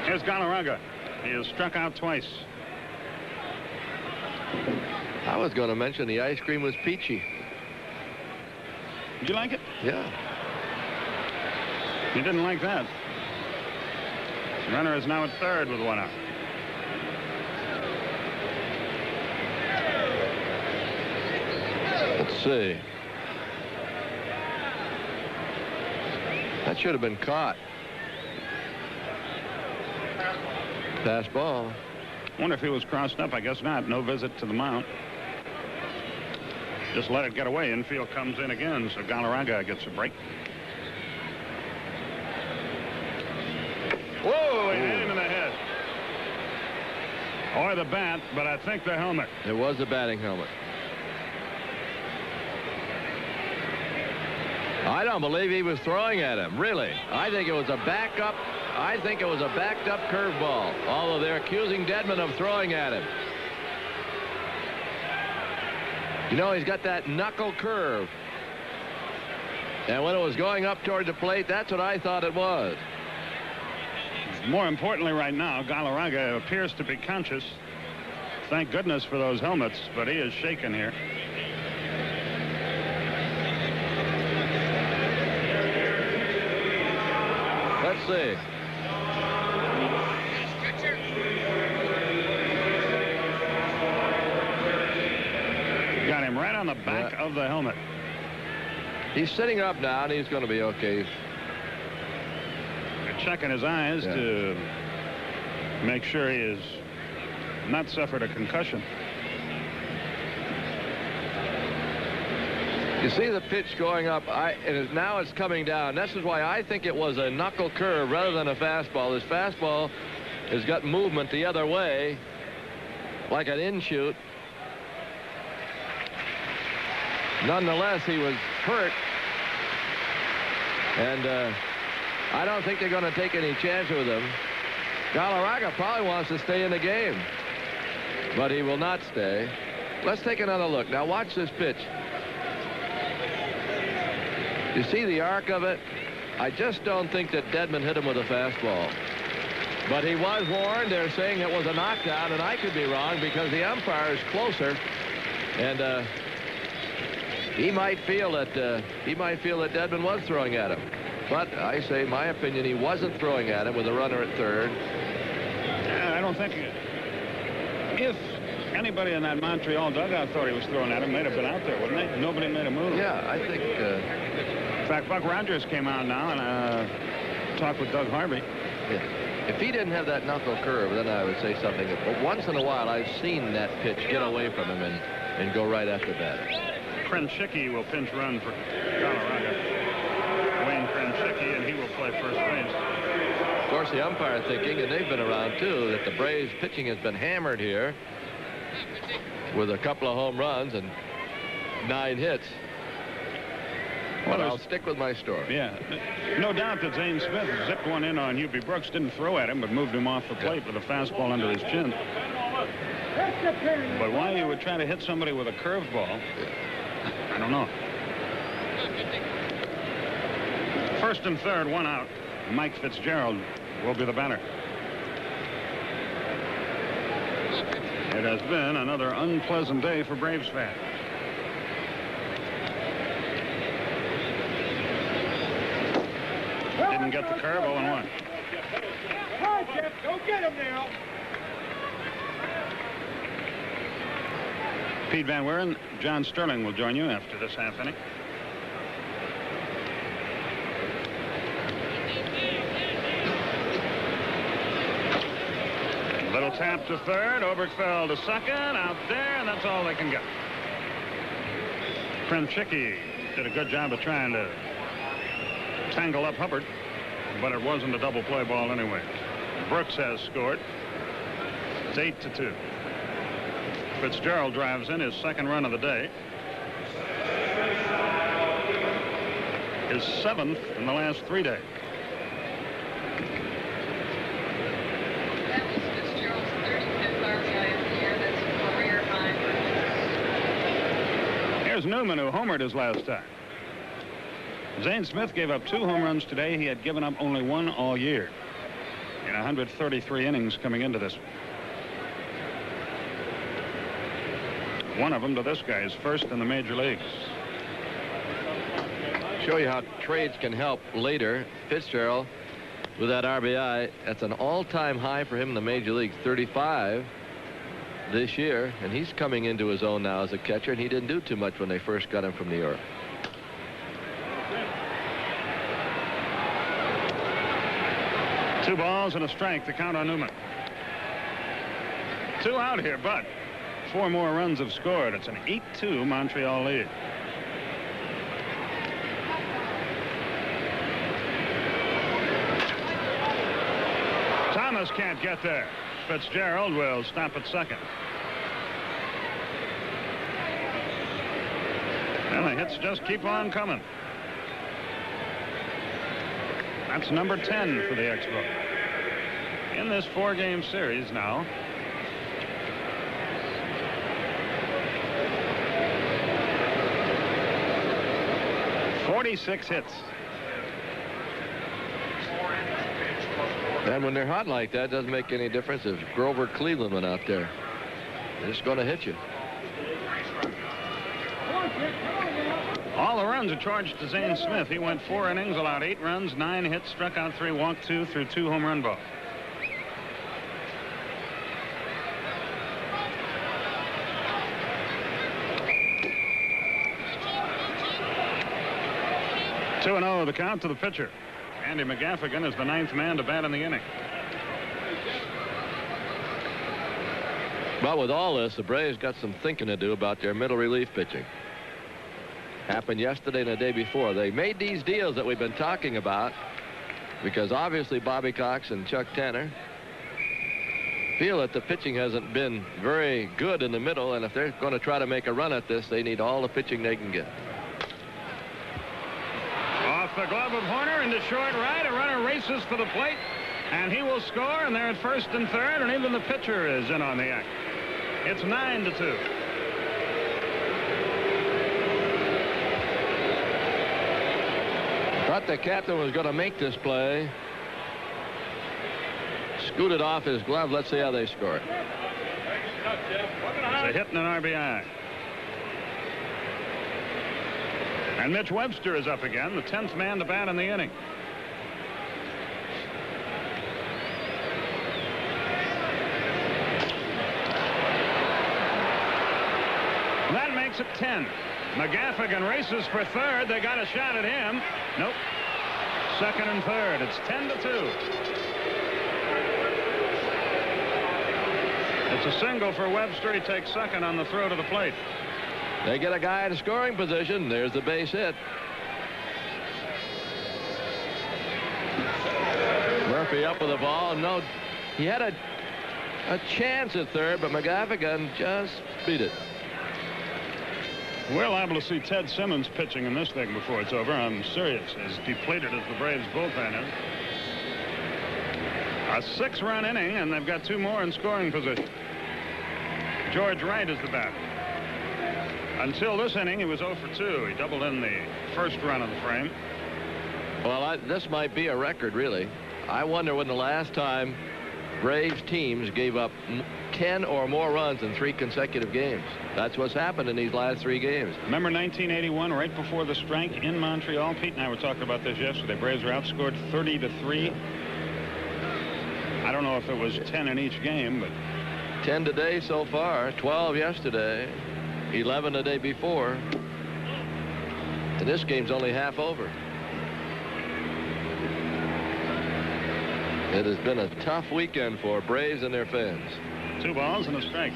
Here's Galarraga. He has struck out twice. I was going to mention the ice cream was peachy. Did you like it? Yeah. You didn't like that. The runner is now at third with 1 out. Let's see. That should have been caught. Pass ball. Wonder if he was crossed up. I guess not. No visit to the mound. Just let it get away. Infield comes in again, so Galarraga gets a break. Whoa, he hit him in the head. Or the bat, but I think the helmet. It was the batting helmet. I don't believe he was throwing at him, really. I think it was a backup. I think it was a backed up curveball, although they're accusing Dedman of throwing at him. You know, he's got that knuckle curve. And when it was going up toward the plate, that's what I thought it was. More importantly right now, Galarraga appears to be conscious. Thank goodness for those helmets, but he is shaken here. Let's see. Got him right on the back of the helmet. He's sitting up now, and he's going to be okay. They're checking his eyes to make sure he has not suffered a concussion. You see the pitch going up, and now it's coming down. This is why I think it was a knuckle curve rather than a fastball. This fastball has got movement the other way, like an in-shoot. Nonetheless, he was hurt, and I don't think they're going to take any chance with him. Galarraga probably wants to stay in the game, but he will not stay. Let's take another look. Now watch this pitch. You see the arc of it? I just don't think that Dedman hit him with a fastball. But he was warned. They're saying it was a knockdown, and I could be wrong because the umpire is closer, and he might feel that Dedman was throwing at him. But I say, my opinion, he wasn't throwing at him with a runner at third. I don't think if anybody in that Montreal dugout thought he was throwing at him, they'd have been out there, wouldn't they? Nobody made a move. Yeah, I think. In fact, Buck Rogers came out now and talked with Doug Harvey. Yeah. If he didn't have that knuckle curve, then I would say something. But once in a while, I've seen that pitch get away from him, and and go right at the batter. Krenschicki will pinch run for Colorado. Wayne Krenschicki, and he will play first base. Of course, the umpire thinking, and they've been around too, that the Braves pitching has been hammered here with a couple of home runs and 9 hits. Well, I'll stick with my story. Yeah, no doubt that Zane Smith zipped one in on Hubie Brooks, didn't throw at him, but moved him off the plate with a fastball under his chin. But why you would try to hit somebody with a curveball, I don't know. First and third, 1 out. Mike Fitzgerald will be the batter. It has been another unpleasant day for Braves fans. Didn't get the curve, 0-1. Come on, Jeff, go get him now. Pete Van Wieren, John Sterling will join you after this half inning. Little tap to third, Oberkfell to second, out there, and that's all they can get. Krenschicki did a good job of trying to tangle up Hubbard, but it wasn't a double play ball anyway. Brooks has scored. It's 8-2. Fitzgerald drives in his second run of the day. His 7th in the last 3 days. Here's Newman, who homered his last time. Zane Smith gave up 2 home runs today. He had given up only 1 all year in 133 innings coming into this one. One of them to this guy is first in the major leagues. Show you how trades can help later. Fitzgerald with that RBI. That's an all-time high for him in the major leagues, 35 this year, and he's coming into his own now as a catcher, and he didn't do too much when they first got him from New York. Two balls and a strike to count on Newman. 2 out here, but 4 more runs have scored. It's an 8-2 Montreal lead. Thomas can't get there. Fitzgerald will stop at second. And the hits just keep on coming. That's number 10 for the Expos. In this 4-game series now. .46 hits. And when they're hot like that, it doesn't make any difference if Grover Cleveland went out there. They're just going to hit you. All the runs are charged to Zane Smith. He went 4 innings, allowed 8 runs, 9 hits, struck out 3, walked 2, threw 2 home run balls. Two and 0 the count to the pitcher. Andy McGaffigan is the 9th man to bat in the inning. But with all this, the Braves got some thinking to do about their middle relief pitching. Happened yesterday and the day before. They made these deals that we've been talking about because obviously Bobby Cox and Chuck Tanner feel that the pitching hasn't been very good in the middle, and if they're going to try to make a run at this, they need all the pitching they can get. Off the glove of Horner into short right. A runner races for the plate, and he will score, and they're at first and third, and even the pitcher is in on the act. It's 9-2. Thought the captain was going to make this play. Scooted off his glove. Let's see how they score it. It's a hit and an RBI. And Mitch Webster is up again, the 10th man to bat in the inning. That makes it 10. McGaffigan races for third. They got a shot at him. Nope. Second and third. It's 10-2. It's a single for Webster. He takes second on the throw to the plate. They get a guy in scoring position. There's the base hit. Murphy up with the ball. No, he had a chance at third, but McGaffigan just beat it. We're liable to see Ted Simmons pitching in this thing before it's over. I'm serious, as depleted as the Braves bullpen is. A 6-run inning, and they've got 2 more in scoring position. George Wright is the batter. Until this inning, he was 0 for 2. He doubled in the first run of the frame. Well, this might be a record, really. I wonder when the last time Braves teams gave up 10 or more runs in 3 consecutive games. That's what's happened in these last 3 games. Remember 1981, right before the strike in Montreal? Pete and I were talking about this yesterday. Braves were outscored 30-3. I don't know if it was 10 in each game, but 10 today so far, 12 yesterday, 11 the day before. And this game's only half over. It has been a tough weekend for Braves and their fans. 2 balls and a strike.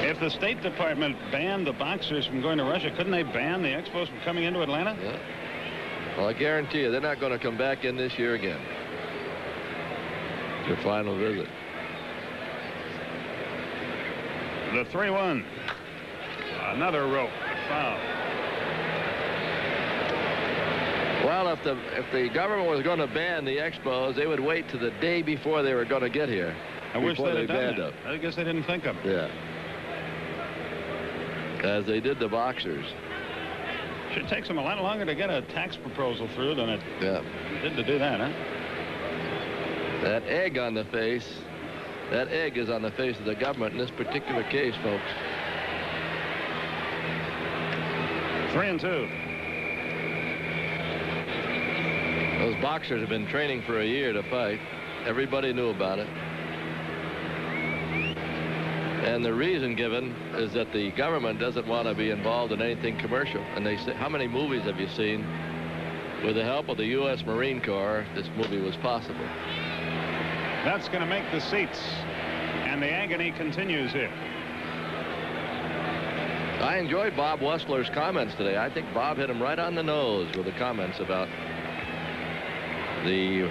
If the State Department banned the boxers from going to Russia, couldn't they ban the Expos from coming into Atlanta? Yeah. Well, I guarantee you, they're not going to come back in this year again. Their final visit. The 3-1. Another rope. Foul. Well, if the government was going to ban the Expos, they would wait to the day before they were going to get here. I wish they'd have done them. that. I guess they didn't think of it. Yeah. As they did the boxers. Should take them a lot longer to get a tax proposal through than it did to do that, huh? That egg on the face, that egg is on the face of the government in this particular case, folks. 3-2. Those boxers have been training for a year to fight. Everybody knew about it. And the reason given is that the government doesn't want to be involved in anything commercial. And they say, how many movies have you seen? With the help of the U.S. Marine Corps, this movie was possible. That's going to make the seats. And the agony continues here. I enjoyed Bob Wessler's comments today. I think Bob hit him right on the nose with the comments about the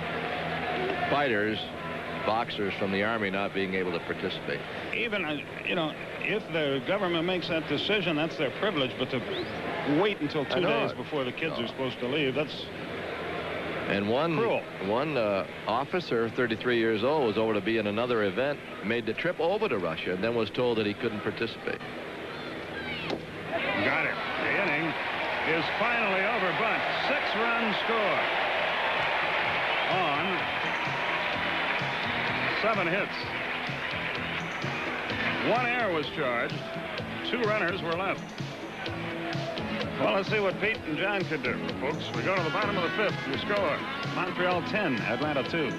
fighters, boxers from the Army not being able to participate. Even, you know, if the government makes that decision, that's their privilege, but to wait until 2 days before the kids are supposed to leave, that's and cruel. One officer, 33 years old, was over to be in another event, made the trip over to Russia, and then was told that he couldn't participate. Got it. The inning is finally over, but 6-run score on 7 hits. 1 error was charged. 2 runners were left. Well, let's see what Pete and John could do, folks. We go to the bottom of the 5th. The score: Montreal 10, Atlanta 2.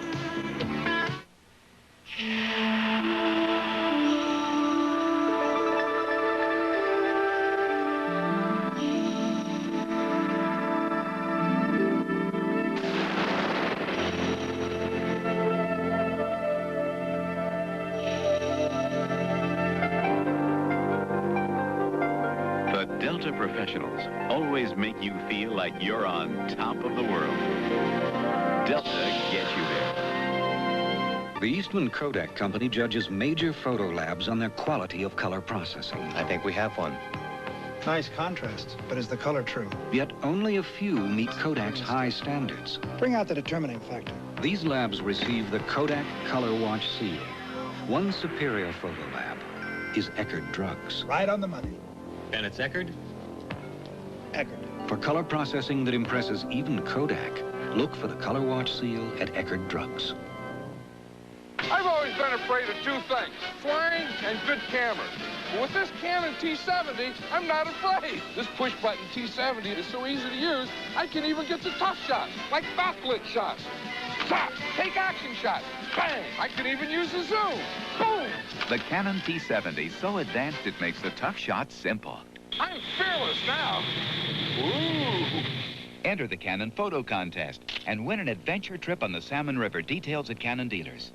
Delta professionals always make you feel like you're on top of the world. Delta gets you there. The Eastman Kodak Company judges major photo labs on their quality of color processing. I think we have one. Nice contrast, but is the color true? Yet only a few meet Kodak's high standards. Bring out the determining factor. These labs receive the Kodak Color Watch seal. One superior photo lab is Eckerd Drugs. Right on the money. And it's Eckerd? Eckerd. For color processing that impresses even Kodak, look for the Color Watch seal at Eckerd Drugs. I've always been afraid of 2 things, flying and good cameras. But with this Canon T70, I'm not afraid. This push-button T70 is so easy to use, I can even get the tough shots, like backlit shots. Stop! Take action shots. Bang! I can even use the zoom. Boom! The Canon T70, so advanced it makes the tough shot simple. I'm fearless now. Ooh. Enter the Canon photo contest and win an adventure trip on the Salmon River. Details at Canon dealers.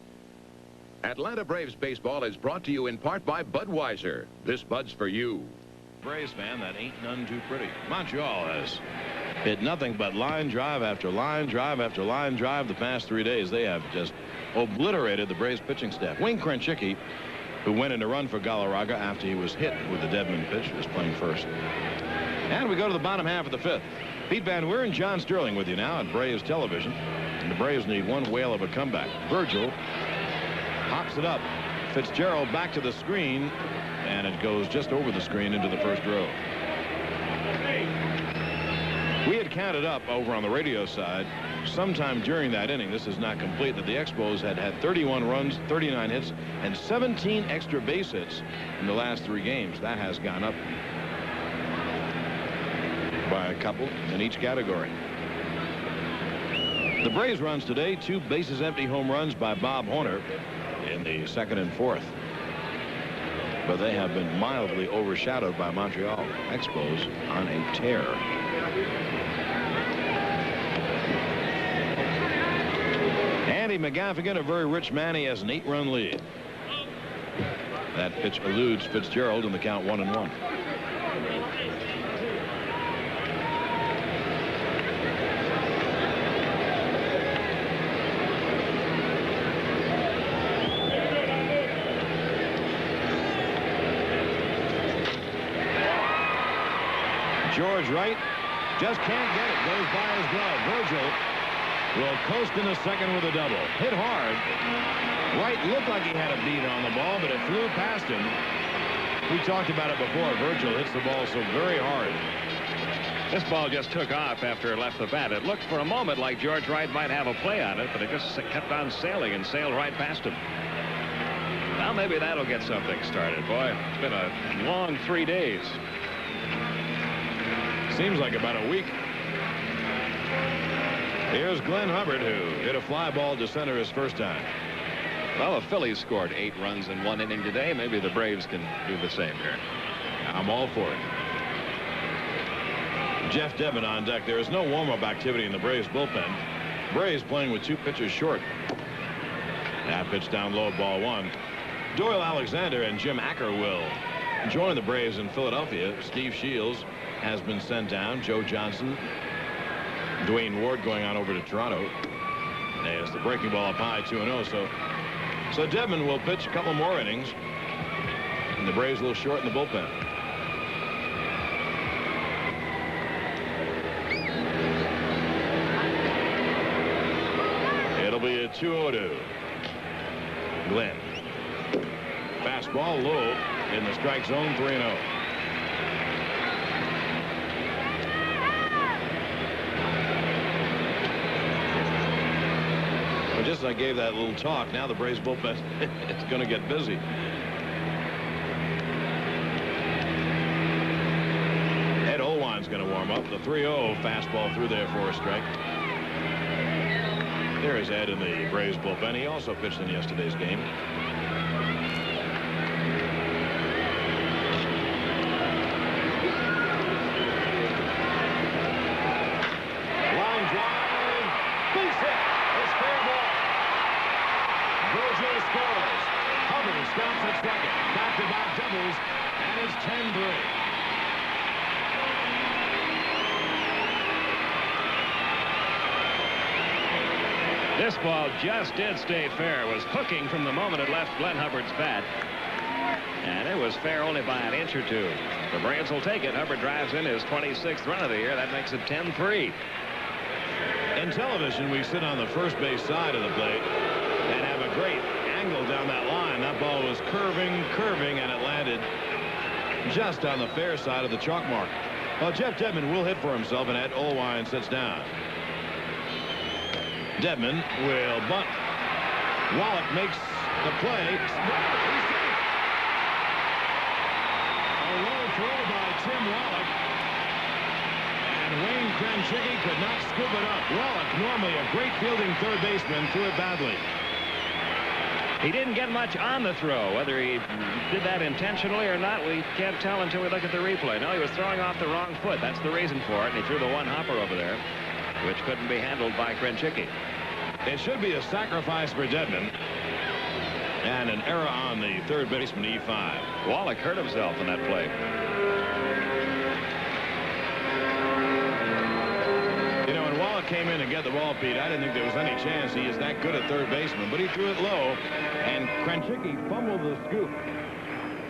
Atlanta Braves baseball is brought to you in part by Budweiser. This Bud's for you. Braves fan, that ain't none too pretty. Montreal has hit nothing but line drive after line drive after line drive the past 3 days. They have just obliterated the Braves pitching staff. Wayne Krenchicki, who went in to run for Galarraga after he was hit with the Dedmon pitch, was playing first. And we go to the bottom half of the fifth. Pete Van Weer and John Sterling with you now on Braves television. And the Braves need one whale of a comeback. Virgil hops it up. Fitzgerald back to the screen, and it goes just over the screen into the first row. We had counted up over on the radio side sometime during that inning, this is not complete, that the Expos had had 31 runs, 39 hits, and 17 extra base hits in the last 3 games. That has gone up by a couple in each category. The Braves runs today, 2 bases empty home runs by Bob Horner in the 2nd and 4th. But they have been mildly overshadowed by Montreal. Expos on a tear. Andy McGaffigan, a very rich man. He has an 8-run lead. That pitch eludes Fitzgerald in the count 1-1. George Wright just can't get it. Goes by his glove. Virgil will coast in the second with a double. Hit hard. Wright looked like he had a beat on the ball, but it flew past him. We talked about it before. Virgil hits the ball so very hard. This ball just took off after it left the bat. It looked for a moment like George Wright might have a play on it, but it just kept on sailing and sailed right past him. Well, maybe that'll get something started. Boy, it's been a long 3 days. Seems like about a week. Here's Glenn Hubbard, who hit a fly ball to center his first time. Well, the Phillies scored 8 runs in 1 inning today. Maybe the Braves can do the same here. I'm all for it. Jeff Dedmon on deck. There is no warm-up activity in the Braves bullpen. Braves playing with 2 pitches short. That pitch down low, ball 1. Doyle Alexander and Jim Acker will join the Braves in Philadelphia. Steve Shields has been sent down. Joe Johnson, Dwayne Ward going on over to Toronto. There's the breaking ball up high, 2-0. So Dedmon will pitch a couple more innings, and the Braves a little short in the bullpen. It'll be a 2-0. Glenn. Fastball low in the strike zone, 3-0. Just as I gave that little talk, now the Braves bullpen is going to get busy. Ed Olwine's going to warm up. The 3-0 fastball through there for a strike. There is Ed in the Braves bullpen. He also pitched in yesterday's game. Line drive. Base hit. It's fair ball. Virgil scores. Hubbard stops at second. Back-to-back doubles, and it's 10-3. This ball just did stay fair. It was hooking from the moment it left Glenn Hubbard's bat. And it was fair only by an inch or 2. The Braves will take it. Hubbard drives in his 26th run of the year. That makes it 10-3. In television, we sit on the first base side of the plate and have a great angle down that line. That ball was curving, and it landed just on the fair side of the chalk mark. Well, Jeff Dedmon will hit for himself, and Ed Olwine sits down. Dedmon will bunt. Wallach makes the play. A low throw by Tim Wallach. And Wayne Krenchicki could not scoop it up. Wallach, normally a great fielding third baseman, threw it badly. He didn't get much on the throw. Whether he did that intentionally or not, we can't tell until we look at the replay. No, he was throwing off the wrong foot. That's the reason for it. And he threw the one hopper over there, which couldn't be handled by Krenchicki. It should be a sacrifice for Dedmon. And an error on the third baseman, E5. Wallach hurt himself in that play. You know, when Wallach came in and get the ball, Pete, I didn't think there was any chance he is that good at third baseman, but he threw it low, and Kranchicki fumbled the scoop.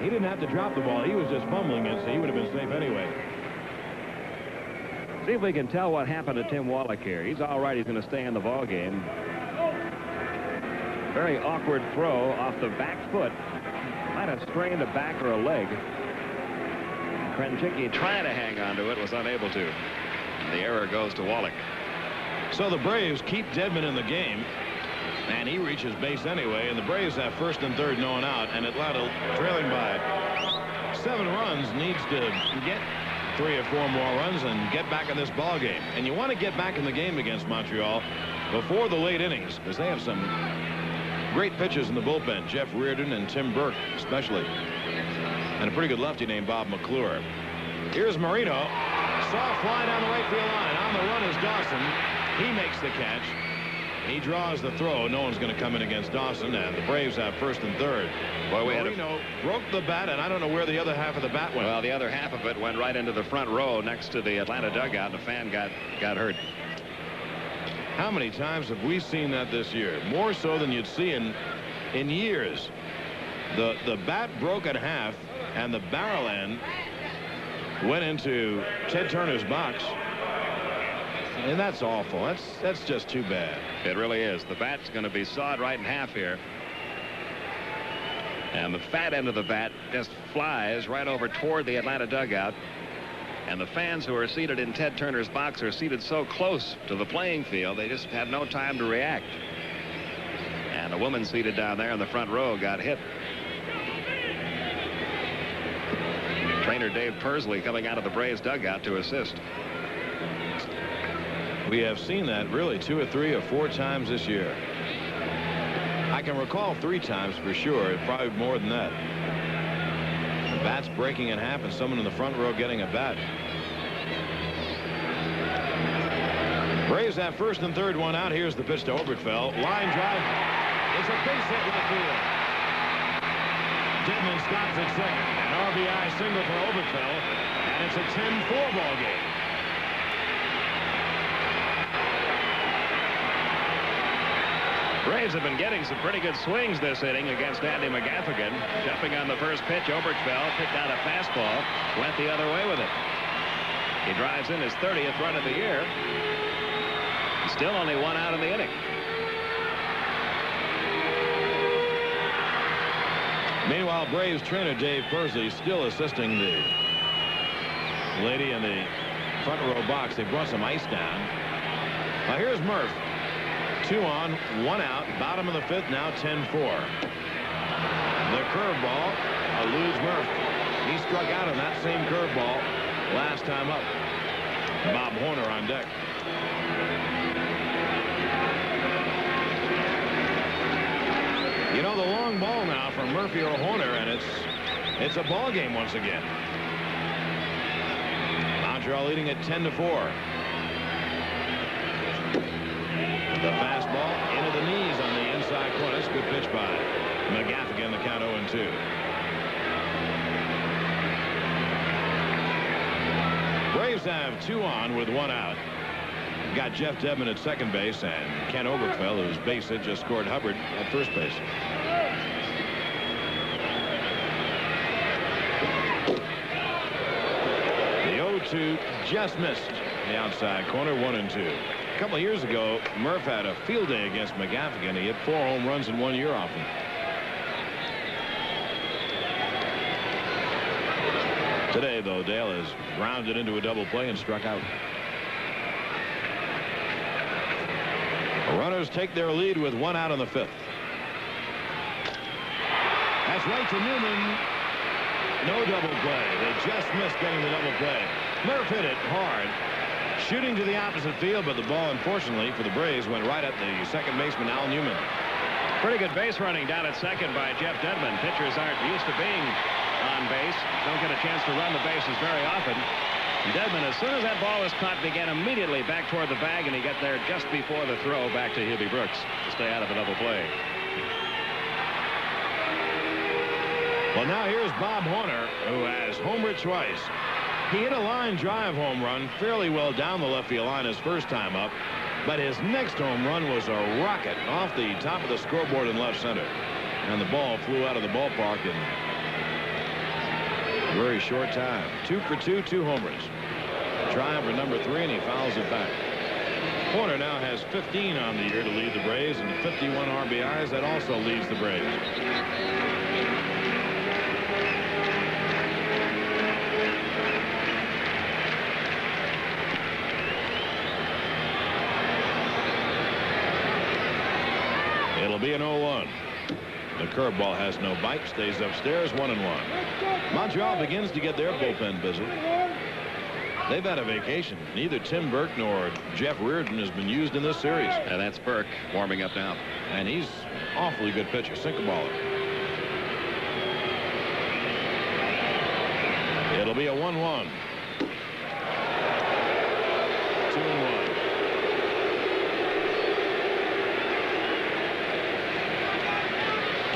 He didn't have to drop the ball. He was just fumbling it, so he would have been safe anyway. See if we can tell what happened to Tim Wallach here. He's all right. He's going to stay in the ball game. Very awkward throw off the back foot. Might have strained a back or a leg. Kranchicki trying to hang on to it, was unable to. And the error goes to Wallach. So the Braves keep Dedman in the game, and he reaches base anyway, and the Braves have first and third, no one out, and Atlanta, trailing by 7 runs, needs to get 3 or 4 more runs and get back in this ball game. And you want to get back in the game against Montreal before the late innings, because they have some great pitchers in the bullpen. Jeff Reardon and Tim Burke especially, and a pretty good lefty named Bob McClure. Here's Marino. Saw fly down the right field line. On the run is Dawson. He makes the catch. He draws the throw. No one's going to come in against Dawson, and the Braves have first and third. Well, Marino broke the bat, and I don't know where the other half of the bat went. Well, the other half of it went right into the front row next to the Atlanta dugout, and the fan got hurt. How many times have we seen that this year? More so than you'd see in years. The bat broke in half, and the barrel end went into Ted Turner's box. And that's awful. That's just too bad. It really is. The bat's going to be sawed right in half here. And the fat end of the bat just flies right over toward the Atlanta dugout. And the fans who are seated in Ted Turner's box are seated so close to the playing field, they just had no time to react. And a woman seated down there in the front row got hit. Trainer Dave Pursley coming out of the Braves dugout to assist. We have seen that really 2 or 3 or 4 times this year. I can recall 3 times for sure, probably more than that. The bat's breaking in half and someone in the front row getting a bat. Braves have first and third, one out. Here's the pitch to Oberkfell. Line drive. It's a base hit to the field. Dedman stops at second. An RBI single for Oberkfell, and it's a 10-4 ball game. Braves have been getting some pretty good swings this inning against Andy McGaffigan. Jumping on the first pitch, Oberkfell picked out a fastball, went the other way with it. He drives in his 30th run of the year. Still only 1 out in the inning. Meanwhile, Braves trainer Dave Pursley still assisting the lady in the front row box. They brought some ice down. Now here's Murph. 2 on, 1 out, bottom of the 5th, now 10-4. The curveball eludes Murph. He struck out on that same curveball last time up. Bob Horner on deck. You know, the long ball now from Murphy or Horner, and it's a ball game once again. Montreal leading at 10-4. The fastball into the knees on the inside corner. That's a good pitch by McGaffigan. The count 0-2. Braves have 2 on with 1 out. Got Jeff Dedman at second base and Ken Oberkfell, whose base hit just scored Hubbard at first base. The 0-2 just missed the outside corner. 1-2. A couple of years ago, Murph had a field day against McGaffigan. He hit 4 home runs in 1 year off him. Today, though, Dale has grounded into a double play and struck out. Runners take their lead with 1 out in the 5th. That's right to Newman. No double play. They just missed getting the double play. Murph hit it hard, shooting to the opposite field, but the ball, unfortunately for the Braves, went right at the second baseman, Al Newman. Pretty good base running down at second by Jeff Dedman. Pitchers aren't used to being on base. Don't get a chance to run the bases very often. Dedman, as soon as that ball was caught, began immediately back toward the bag, and he got there just before the throw back to Hubie Brooks to stay out of the double play. Well, now here's Bob Horner, who has homered twice. He hit a line drive home run fairly well down the left field line his first time up, but his next home run was a rocket off the top of the scoreboard in left center. And the ball flew out of the ballpark in a very short time. 2 for 2, 2 homers. Trying for number 3, and he fouls it back. Horner now has 15 on the year to lead the Braves, and 51 RBIs. That also leads the Braves. It'll be an 0-1. The curveball has no bite, stays upstairs, 1-1. Montreal begins to get their bullpen busy. They've had a vacation. Neither Tim Burke nor Jeff Reardon has been used in this series. And that's Burke warming up now. And he's awfully good pitcher, sinker baller. It'll be a 1-1. 2-1.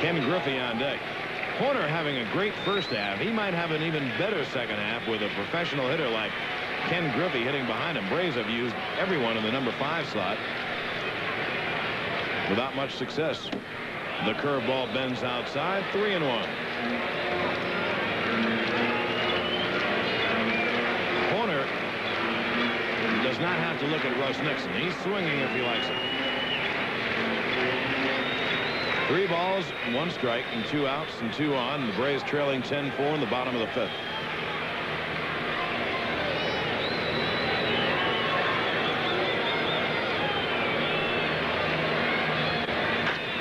Ken Griffey on deck. Horner having a great first half. He might have an even better second half with a professional hitter like Ken Griffey hitting behind him. Braves have used everyone in the number 5 slot without much success. The curveball bends outside. 3-1. Horner does not have to look at Russ Nixon. He's swinging if he likes it. 3 balls, 1 strike, and 2 outs and 2 on. The Braves trailing 10-4 in the bottom of the 5th.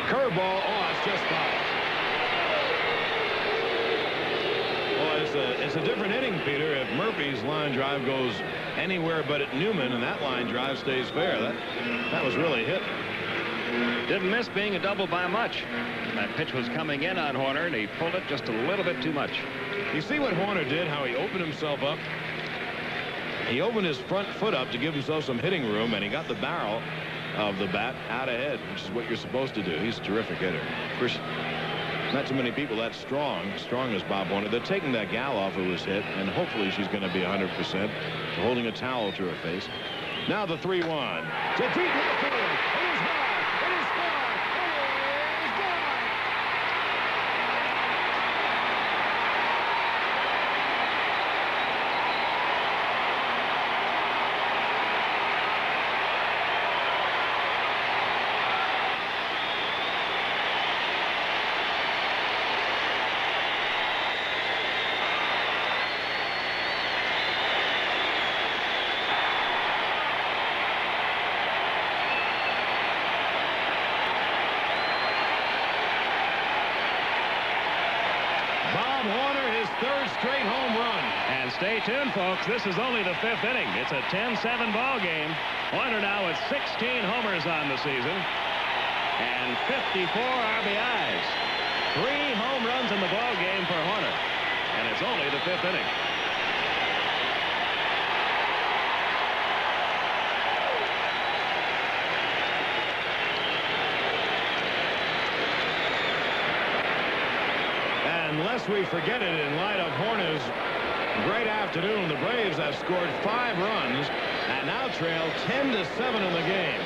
Curveball. Oh, it's just foul. Well, it's a different inning, Peter. If Murphy's line drive goes anywhere but at Newman and that line drive stays fair, that was really hit. Didn't miss being a double by much. That pitch was coming in on Horner, and he pulled it just a little bit too much. You see what Horner did, how he opened himself up? He opened his front foot up to give himself some hitting room, and he got the barrel of the bat out ahead, which is what you're supposed to do. He's a terrific hitter. Of course, not too many people that strong as Bob Horner. They're taking that gal off who was hit, and hopefully she's going to be 100%. Holding a towel to her face. Now the 3-1. To deep left field. Straight home run. And stay tuned, folks. This is only the 5th inning. It's a 10-7 ball game. Horner now with 16 homers on the season and 54 RBIs. 3 home runs in the ball game for Horner. And it's only the 5th inning. Unless we forget it, in light of Horner's great afternoon, the Braves have scored 5 runs and now trail 10-7 in the game.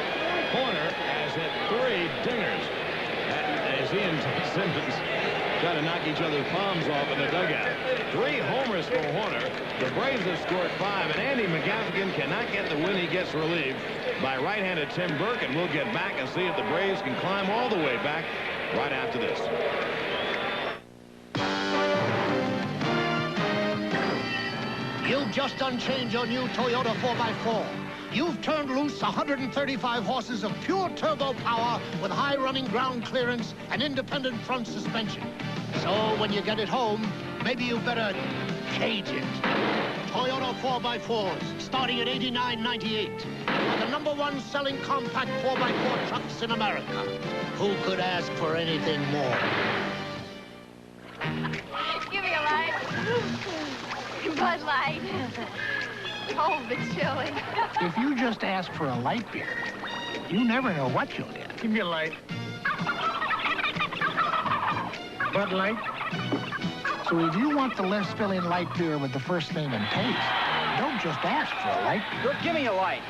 Horner has hit 3 dingers as he and Simmons try to knock each other's palms off in the dugout. 3 homers for Horner. The Braves have scored 5, and Andy McGaffigan cannot get the win. He gets relieved by right-handed Tim Burke, and we'll get back and see if the Braves can climb all the way back right after this. You've just unchained your new Toyota 4x4. You've turned loose 135 horses of pure turbo power with high running ground clearance and independent front suspension. So when you get it home, maybe you better cage it. Toyota 4x4s, starting at $89.98. Are the #1 selling compact 4x4 trucks in America. Who could ask for anything more? Give me a light. Bud Light. Oh, but chilly. If you just ask for a light beer, you never know what you'll get. Give me a light. Bud Light. So if you want the less filling light beer with the first name and taste, don't just ask for a light beer. Give me a light.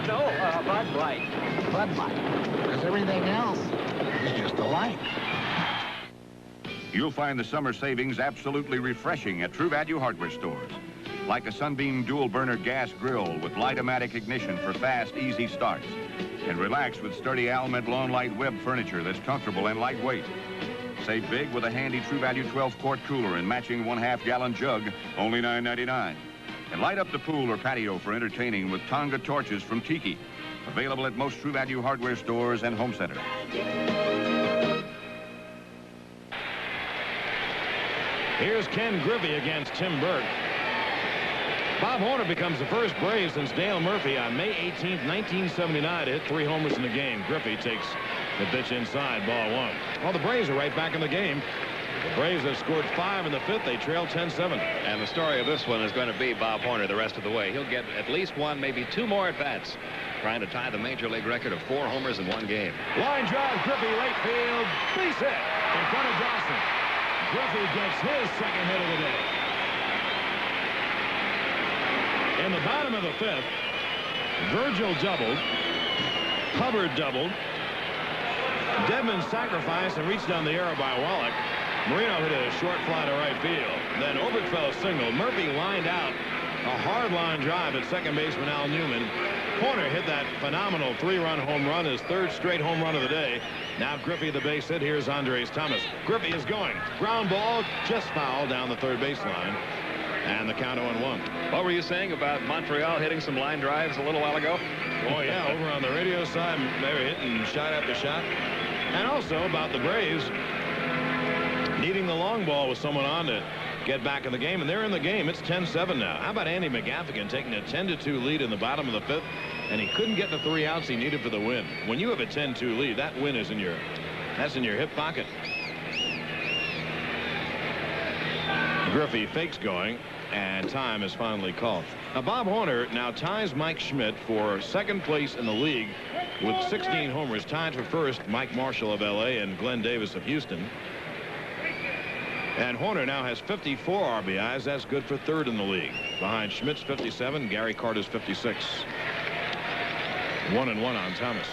No, Bud Light. Bud Light. Because everything else is just a light. You'll find the summer savings absolutely refreshing at True Value hardware stores. Like a Sunbeam dual-burner gas grill with light-o-matic ignition for fast, easy starts. And relax with sturdy Almed Lawn Light web furniture that's comfortable and lightweight. Save big with a handy True Value 12-quart cooler and matching 1/2-gallon jug, only $9.99. And light up the pool or patio for entertaining with Tonga torches from Tiki. Available at most True Value hardware stores and home centers. Here's Ken Griffey against Tim Burke. Bob Horner becomes the first Brave since Dale Murphy on May 18th, 1979 to hit 3 homers in the game. Griffey takes the pitch inside, ball 1. Well, the Braves are right back in the game. The Braves have scored 5 in the 5th. They trail 10-7. And the story of this one is going to be Bob Horner the rest of the way. He'll get at least 1, maybe 2 more at-bats, trying to tie the Major League record of 4 homers in 1 game. Line drive, Griffey, late field, base hit in front of Dawson. Griffey gets his second hit of the day. In the bottom of the 5th, Virgil doubled, Hubbard doubled, Dedman sacrificed and reached down the arrow by Wallach. Marino hit a short fly to right field. Then Oberkfell singled. Murphy lined out a hard line drive at second baseman Al Newman. Horner hit that phenomenal 3-run home run, his 3rd straight home run of the day. Now Griffey the base hit. Here's Andres Thomas. Griffey is going. Ground ball, just foul down the third baseline. And the count 0-1. What were you saying about Montreal hitting some line drives a little while ago? Oh, yeah, over on the radio side, they were hitting shot after shot. And also about the Braves needing the long ball with someone on to get back in the game. And they're in the game. It's 10-7 now. How about Andy McGaffigan taking a 10-2 lead in the bottom of the 5th? And he couldn't get the 3 outs he needed for the win. When you have a 10-2 lead, that win is in your hip pocket. Griffey fakes going, and time is finally called. Now, Bob Horner now ties Mike Schmidt for 2nd place in the league with 16 homers, tied for 1st Mike Marshall of L.A. and Glenn Davis of Houston. And Horner now has 54 RBIs. That's good for 3rd in the league. Behind Schmidt's 57, Gary Carter's 56. 1-1 on Thomas.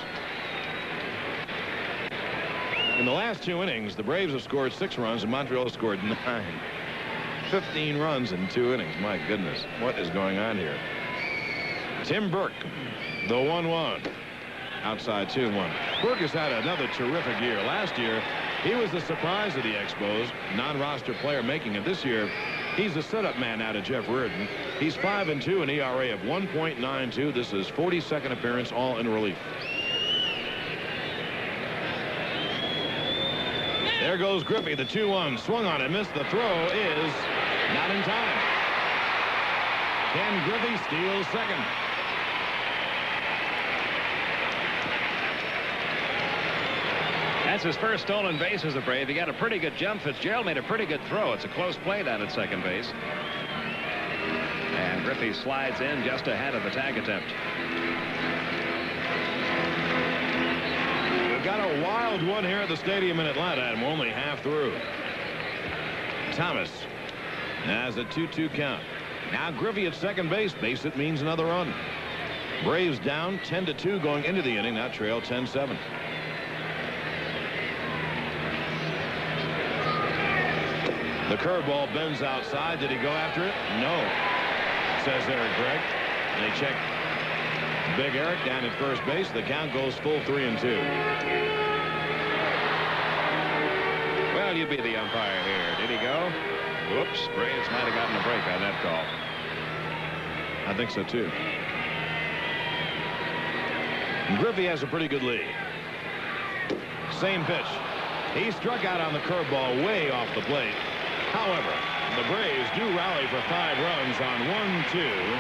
In the last 2 innings, the Braves have scored 6 runs, and Montreal has scored 9. 15 runs in 2 innings. My goodness, what is going on here? Tim Burke, the 1-1. Outside 2-1. Burke has had another terrific year. Last year, he was the surprise of the Expos, non-roster player making it. This year, he's the setup man now to Jeff Reardon. He's 5-2, an ERA of 1.92. This is 42nd appearance, all in relief. There goes Griffey, the 2-1. Swung on and missed. The throw is not in time. Ken Griffey steals 2nd. That's his first stolen base as a Brave. He got a pretty good jump. Fitzgerald made a pretty good throw. It's a close play down at 2nd base. And Griffey slides in just ahead of the tag attempt. We've got a wild one here at the stadium in Atlanta, and we're only half through. Thomas has a 2-2 count. Now Griffey at 2nd base. Base hit means another run. Braves down 10-2 going into the inning. Now trail 10-7. The curveball bends outside. Did he go after it? No, says Eric Gregg. They check Big Eric down at first base. The count goes full 3-2. Well, you be the umpire here. Did he go? Whoops. Braves might have gotten a break on that call. I think so, too. Griffey has a pretty good lead. Same pitch. He struck out on the curveball way off the plate. However, the Braves do rally for 5 runs on 1-2.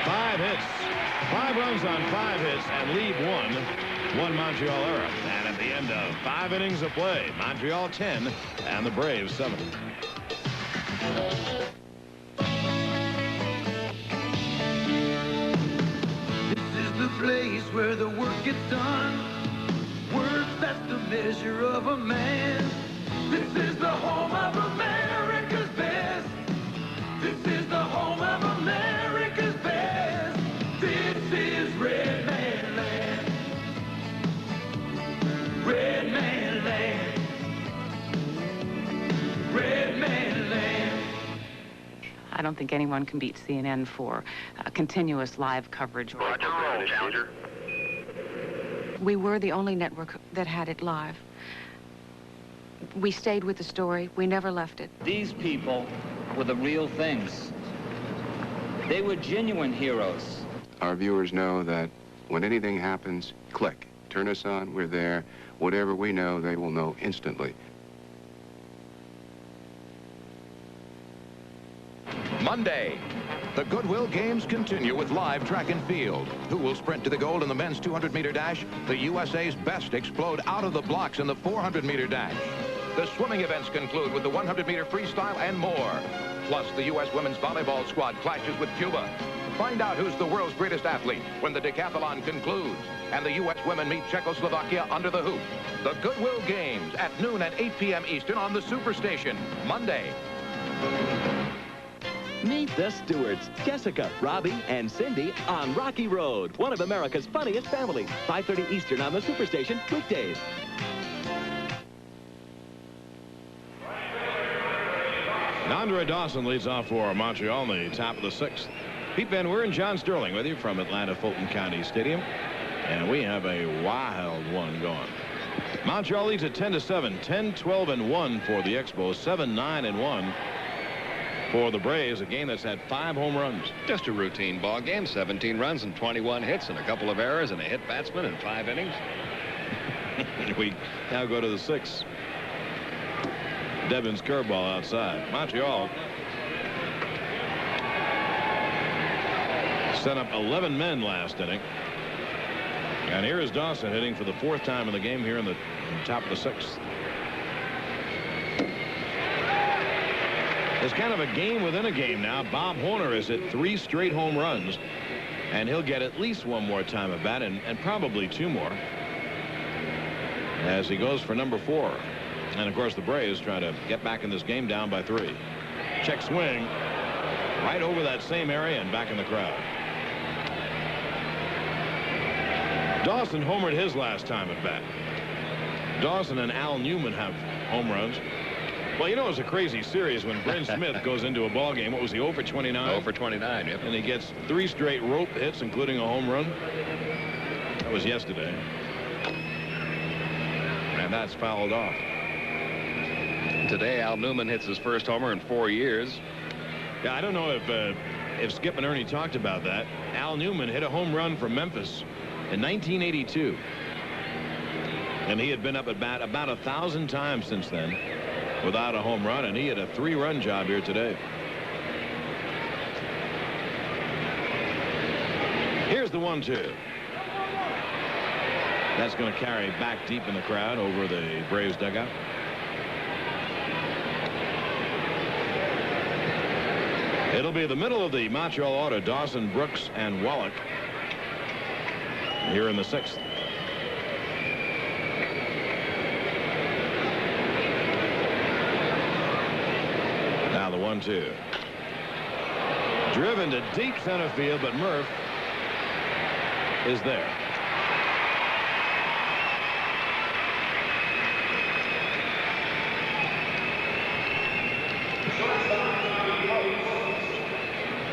5 hits. 5 runs on 5 hits and leave 1 Montreal error. And at the end of 5 innings of play, Montreal 10 and the Braves 7. This is the place where the work gets done. Work, that's the measure of a man. This is the home of America's best. This is the home of America's best. This is Red Man Land. Red Man Land. Red Man Land. I don't think anyone can beat CNN for continuous live coverage. Roger, roll, Challenger. We were the only network that had it live. We stayed with the story. We never left it. These people were the real things. They were genuine heroes. Our viewers know that when anything happens, click. Turn us on, we're there. Whatever we know, they will know instantly. Monday, the Goodwill Games continue with live track and field. Who will sprint to the gold in the men's 200-meter dash? The USA's best explode out of the blocks in the 400-meter dash. The swimming events conclude with the 100-meter freestyle and more. Plus, the U.S. women's volleyball squad clashes with Cuba. Find out who's the world's greatest athlete when the decathlon concludes. And the U.S. women meet Czechoslovakia under the hoop. The Goodwill Games at noon and 8 p.m. Eastern on the Superstation, Monday. Meet the Stewarts, Jessica, Robbie, and Cindy on Rocky Road, one of America's funniest families. 5:30 Eastern on the Superstation, weekdays. Andre Dawson leads off for Montreal in the top of the 6th. Pete Van Weer and John Sterling with you from Atlanta Fulton County Stadium. And we have a wild one going. Montreal leads at 10-7, 10-12-1 for the Expos, 7-9-1 for the Braves, a game that's had 5 home runs. Just a routine ball game, 17 runs and 21 hits and a couple of errors and a hit batsman in 5 innings. We now go to the 6th. Devin's curveball outside. Montreal sent up 11 men last inning. And here is Dawson hitting for the 4th time in the game here in the top of the 6th. It's kind of a game within a game now. Bob Horner has hit 3 straight home runs, and he'll get at least 1 more time at bat and probably 2 more as he goes for number 4. And of course the Braves try to get back in this game down by 3. Check swing right over that same area and back in the crowd. Dawson homered his last time at bat. Dawson and Al Newman have home runs. Well, you know, it's a crazy series when Bryn Smith goes into a ball game. What was he, 0 for 29? 0 for 29, yep. And he gets 3 straight rope hits, including a home run. That was yesterday. And that's fouled off. Today, Al Newman hits his first homer in 4 years. Yeah, I don't know if Skip and Ernie talked about that. Al Newman hit a home run from Memphis in 1982. And he had been up at bat about 1,000 times since then without a home run, and he had a 3-run job here today. Here's the 1-2. That's going to carry back deep in the crowd over the Braves dugout. It'll be the middle of the Montreal order, Dawson, Brooks, and Wallach here in the 6th. Now the 1-2. Driven to deep center field, but Murph is there.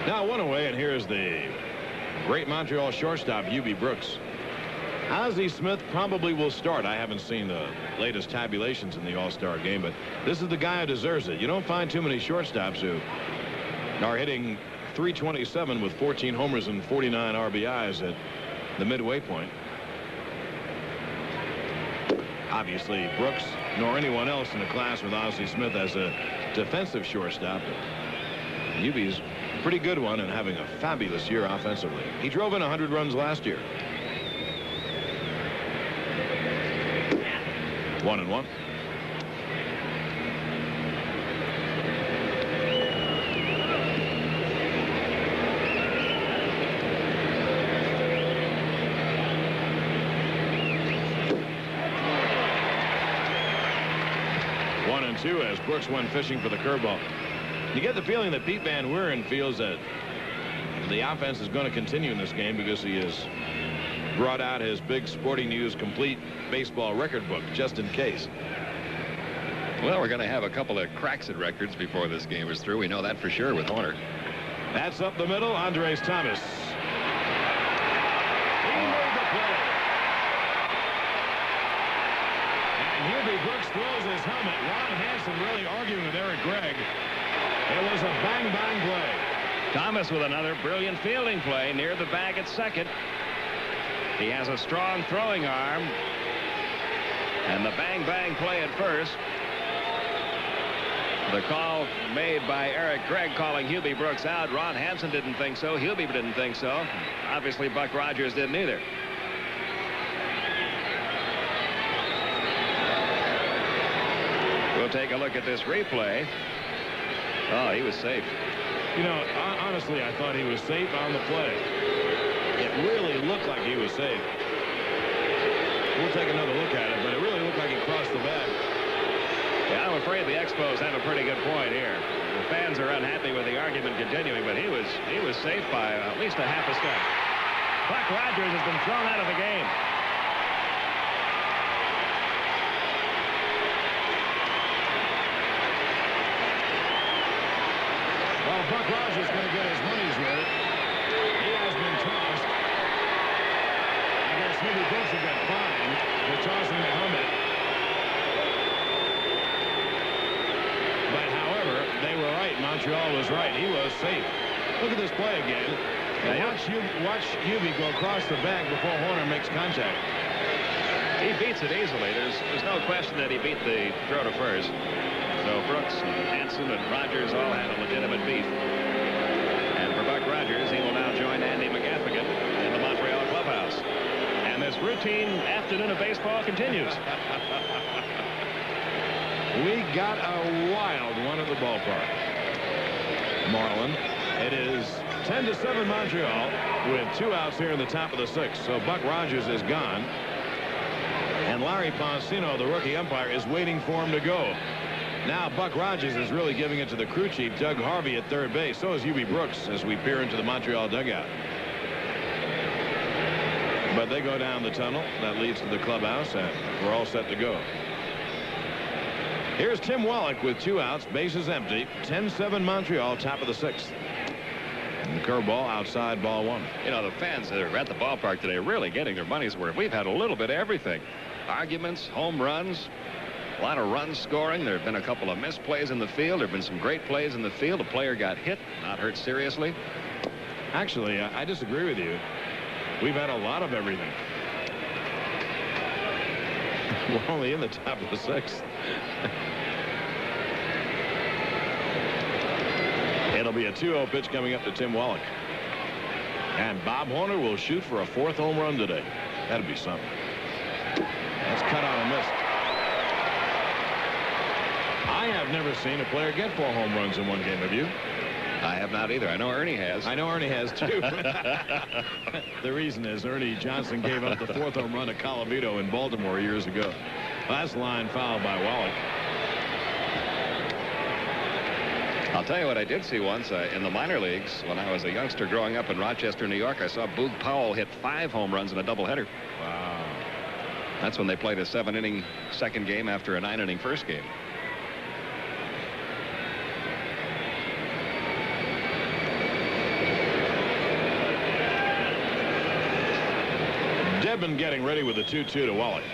Now 1 away, and here's the great Montreal shortstop, Hubie Brooks. Ozzie Smith probably will start. I haven't seen the latest tabulations in the All-Star game, but this is the guy who deserves it. You don't find too many shortstops who are hitting .327 with 14 homers and 49 RBIs at the midway point. Obviously, Brooks nor anyone else in the class with Ozzie Smith as a defensive shortstop. Hubie's a pretty good one and having a fabulous year offensively. He drove in 100 runs last year. 1-1. 2 as Brooks went fishing for the curveball. You get the feeling that Pete Van Wieren feels that the offense is going to continue in this game because he has brought out his big Sporting News complete baseball record book just in case. Well, we're going to have a couple of cracks at records before this game is through. We know that for sure with Horner. That's up the middle. Andres Thomas. He made the play. And Hubie Brooks throws his helmet. Ron Hansen really arguing with Eric Gregg. It was a bang-bang play. Thomas with another brilliant fielding play near the bag at second. He has a strong throwing arm. And the bang-bang play at first. The call made by Eric Gregg calling Hubie Brooks out. Ron Hansen didn't think so. Hubie didn't think so. Obviously, Buck Rogers didn't either. We'll take a look at this replay. Oh, he was safe. You know, honestly, I thought he was safe on the play. It really looked like he was safe. We'll take another look at it, but it really looked like he crossed the bag. Yeah, I'm afraid the Expos have a pretty good point here. The fans are unhappy with the argument continuing, but he was safe by at least a half a step. Buck Rogers has been thrown out of the game. Well, Buck Rogers is going to get his money's worth. He has been tossed. I guess Hubie Brooks will get fined for tossing the helmet. But however, they were right. Montreal was right. He was safe. Look at this play again. Now watch Hubie go across the bag before Horner makes contact. He beats it easily. There's no question that he beat the throw to first. So Brooks and Hansen and Rogers all had a legitimate beat. And for Buck Rogers, he will now join Andy McGaffigan in the Montreal clubhouse. And this routine afternoon of baseball continues. We got a wild one at the ballpark. Marlin. It is 10-7 Montreal with 2 outs here in the top of the 6th. So Buck Rogers is gone. And Larry Poncino, the rookie umpire, is waiting for him to go. Now Buck Rogers is really giving it to the crew chief, Doug Harvey, at third base. So is Hubie Brooks as we peer into the Montreal dugout. But they go down the tunnel that leads to the clubhouse, and we're all set to go. Here's Tim Wallach with 2 outs, bases empty. 10-7 Montreal, top of the 6th. And the curveball outside, ball 1. You know, the fans that are at the ballpark today are really getting their money's worth. We've had a little bit of everything. Arguments, home runs, a lot of runs scoring. There have been a couple of misplays in the field. There have been some great plays in the field. A player got hit, not hurt seriously. Actually, I disagree with you. We've had a lot of everything. We're only in the top of the 6th. It'll be a 2-0 pitch coming up to Tim Wallach. And Bob Horner will shoot for a 4th home run today. That'd be something. That's cut on a miss. I have never seen a player get 4 home runs in one game. Have you? I have not either. I know Ernie has. I know Ernie has, too. The reason is Ernie Johnson gave up the 4th home run to Colavito in Baltimore years ago. Last line fouled by Wallach. I'll tell you what I did see once in the minor leagues when I was a youngster growing up in Rochester, New York. I saw Boog Powell hit 5 home runs in a doubleheader. Wow. That's when they played a 7-inning second game after a 9-inning first game. Dedman getting ready with the 2-2 to Wallach.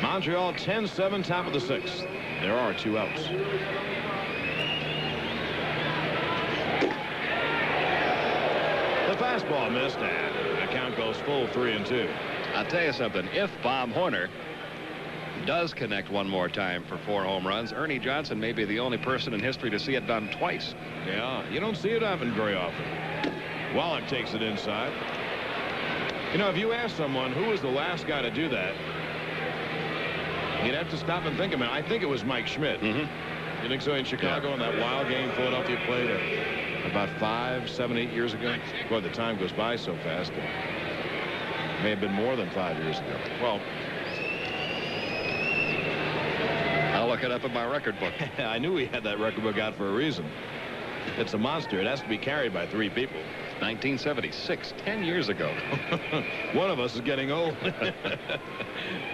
Montreal 10-7, top of the 6th. There are 2 outs. The fastball missed, and the count goes full 3-2. I'll tell you something. If Bob Horner does connect one more time for 4 home runs, Ernie Johnson may be the only person in history to see it done twice. Yeah, you don't see it happen very often. Wallach takes it inside. You know, if you ask someone who was the last guy to do that, you'd have to stop and think a minute. I think it was Mike Schmidt. Mm-hmm. You think so? In Chicago, in that wild game Philadelphia played about 5, 7, 8 years ago? Boy, the time goes by so fast. It may have been more than 5 years ago. Well, I'll look it up in my record book. I knew he had that record book out for a reason. It's a monster. It has to be carried by 3 people. 1976, 10 years ago. One of us is getting old.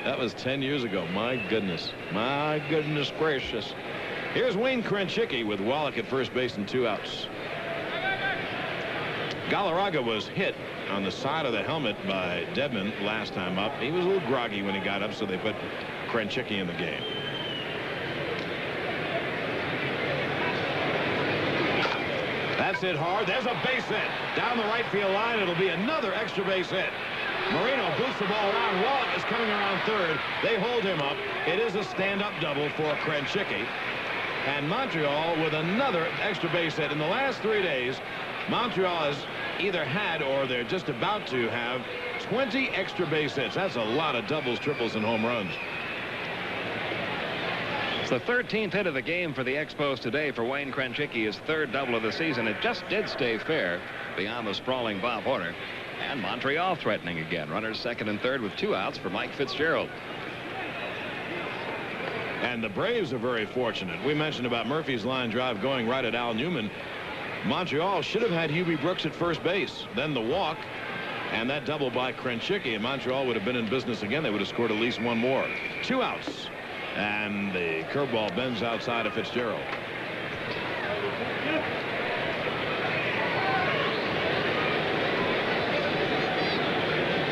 That was 10 years ago. My goodness. My goodness gracious. Here's Wayne Krenchicki with Wallach at first base and 2 outs. Galarraga was hit on the side of the helmet by Dedman last time up. He was a little groggy when he got up, so they put Krenchicki in the game. That's hit hard. There's a base hit. Down the right field line, it'll be another extra base hit. Marino boots the ball around. Wallach is coming around third. They hold him up. It is a stand-up double for Krenchicki. And Montreal with another extra base hit. In the last 3 days, Montreal has either had or they're just about to have 20 extra base hits. That's a lot of doubles, triples, and home runs. It's the 13th hit of the game for the Expos today for Wayne Krenchicki, his 3rd double of the season. It just did stay fair beyond the sprawling Bob Horner. And Montreal threatening again. Runners 2nd and 3rd with 2 outs for Mike Fitzgerald. And the Braves are very fortunate. We mentioned about Murphy's line drive going right at Al Newman. Montreal should have had Hubie Brooks at first base. Then the walk and that double by Krenchicki, and Montreal would have been in business again. They would have scored at least 1 more. 2 outs. And the curveball bends outside of Fitzgerald.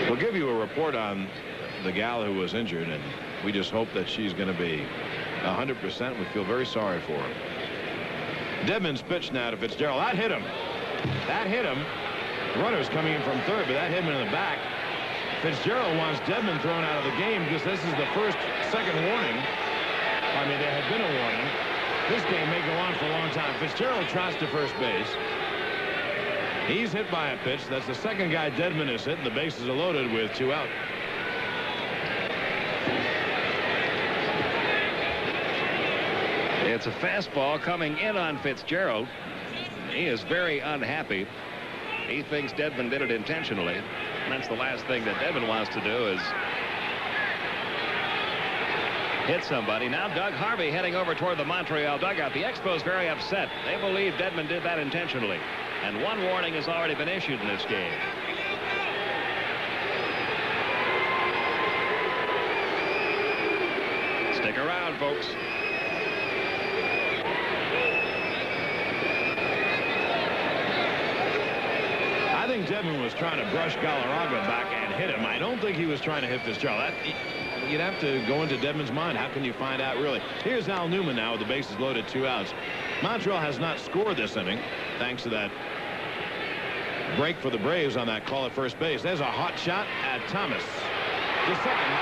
We'll give you a report on the gal who was injured, and we just hope that she's going to be 100%. We feel very sorry for her. Dedman's pitch now to Fitzgerald. That hit him. That hit him. The runner's coming in from third, but that hit him in the back. Fitzgerald wants Dedman thrown out of the game because this is the second warning. I mean, there had been a warning. This game may go on for a long time. Fitzgerald trots to first base. He's hit by a pitch. That's the second guy Dedman has hit, and the bases are loaded with 2 out. It's a fastball coming in on Fitzgerald. He is very unhappy. He thinks Dedman did it intentionally. And that's the last thing that Dedman wants to do is hit somebody. Now Doug Harvey heading over toward the Montreal dugout. The Expos very upset. They believe Dedman did that intentionally. And 1 warning has already been issued in this game. Stick around, folks. I think Dedman was trying to brush Galarraga back and hit him. I don't think he was trying to hit Fitzgerald. You'd have to go into Dedman's mind. How can you find out, really? Here's Al Newman now with the bases loaded, 2 outs. Montreal has not scored this inning, thanks to that break for the Braves on that call at first base. There's a hot shot at Thomas to second,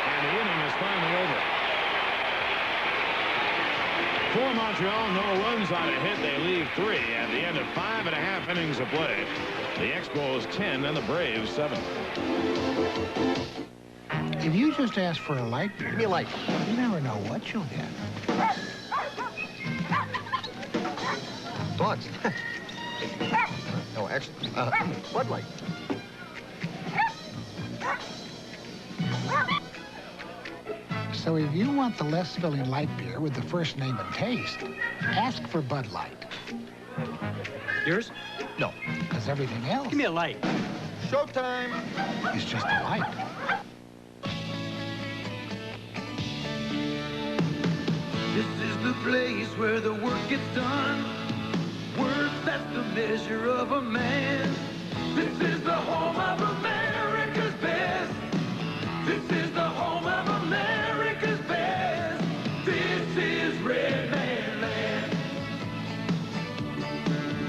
and the inning is finally over. For Montreal, no runs on a hit. They leave 3 at the end of 5.5 innings of play. The Expos 10 and the Braves 7. If you just ask for a light beer, give me a light. You never know what you'll get. Dogs. No, actually, Bud Light. So if you want the less filling light beer with the first name and taste, ask for Bud Light. Yours? No, because everything else... Give me a light. Showtime. ...is just a light. This is the place where the work gets done. Work, that's the measure of a man. This is the home of America's best. This is the home of America's best. This is Red Man Land.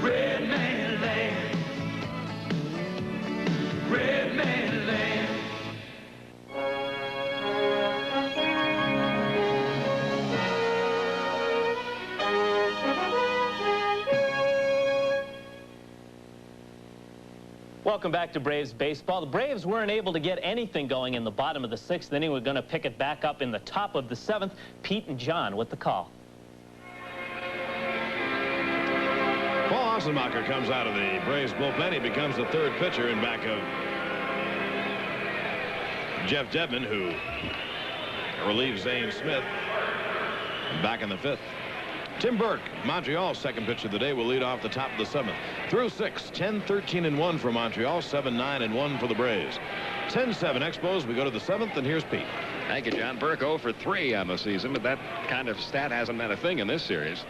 Red Man Land. Red Man Land. Welcome back to Braves baseball. The Braves weren't able to get anything going in the bottom of the 6th inning. We're going to pick it back up in the top of the 7th. Pete and John with the call. Paul Ossenmacher comes out of the Braves bullpen. He becomes the 3rd pitcher in back of Jeff Dedman, who relieves Zane Smith. Back in the 5th. Tim Burke, Montreal's second pitch of the day, will lead off the top of the 7th. Through 6, 10-13-1 for Montreal, 7-9-1 for the Braves. 10-7 Expos. We go to the 7th, and here's Pete. Thank you, John. Burke 0 for 3 on the season, but that kind of stat hasn't meant a thing in this series.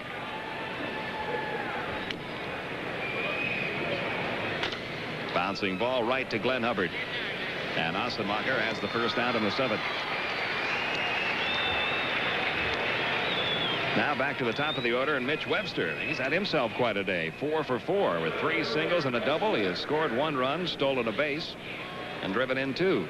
Bouncing ball right to Glenn Hubbard. And Ossenmacher has the first out in the 7th. Now back to the top of the order, and Mitch Webster. He's had himself quite a day. 4 for 4 with 3 singles and a double. He has scored 1 run, stolen a base, and driven in 2.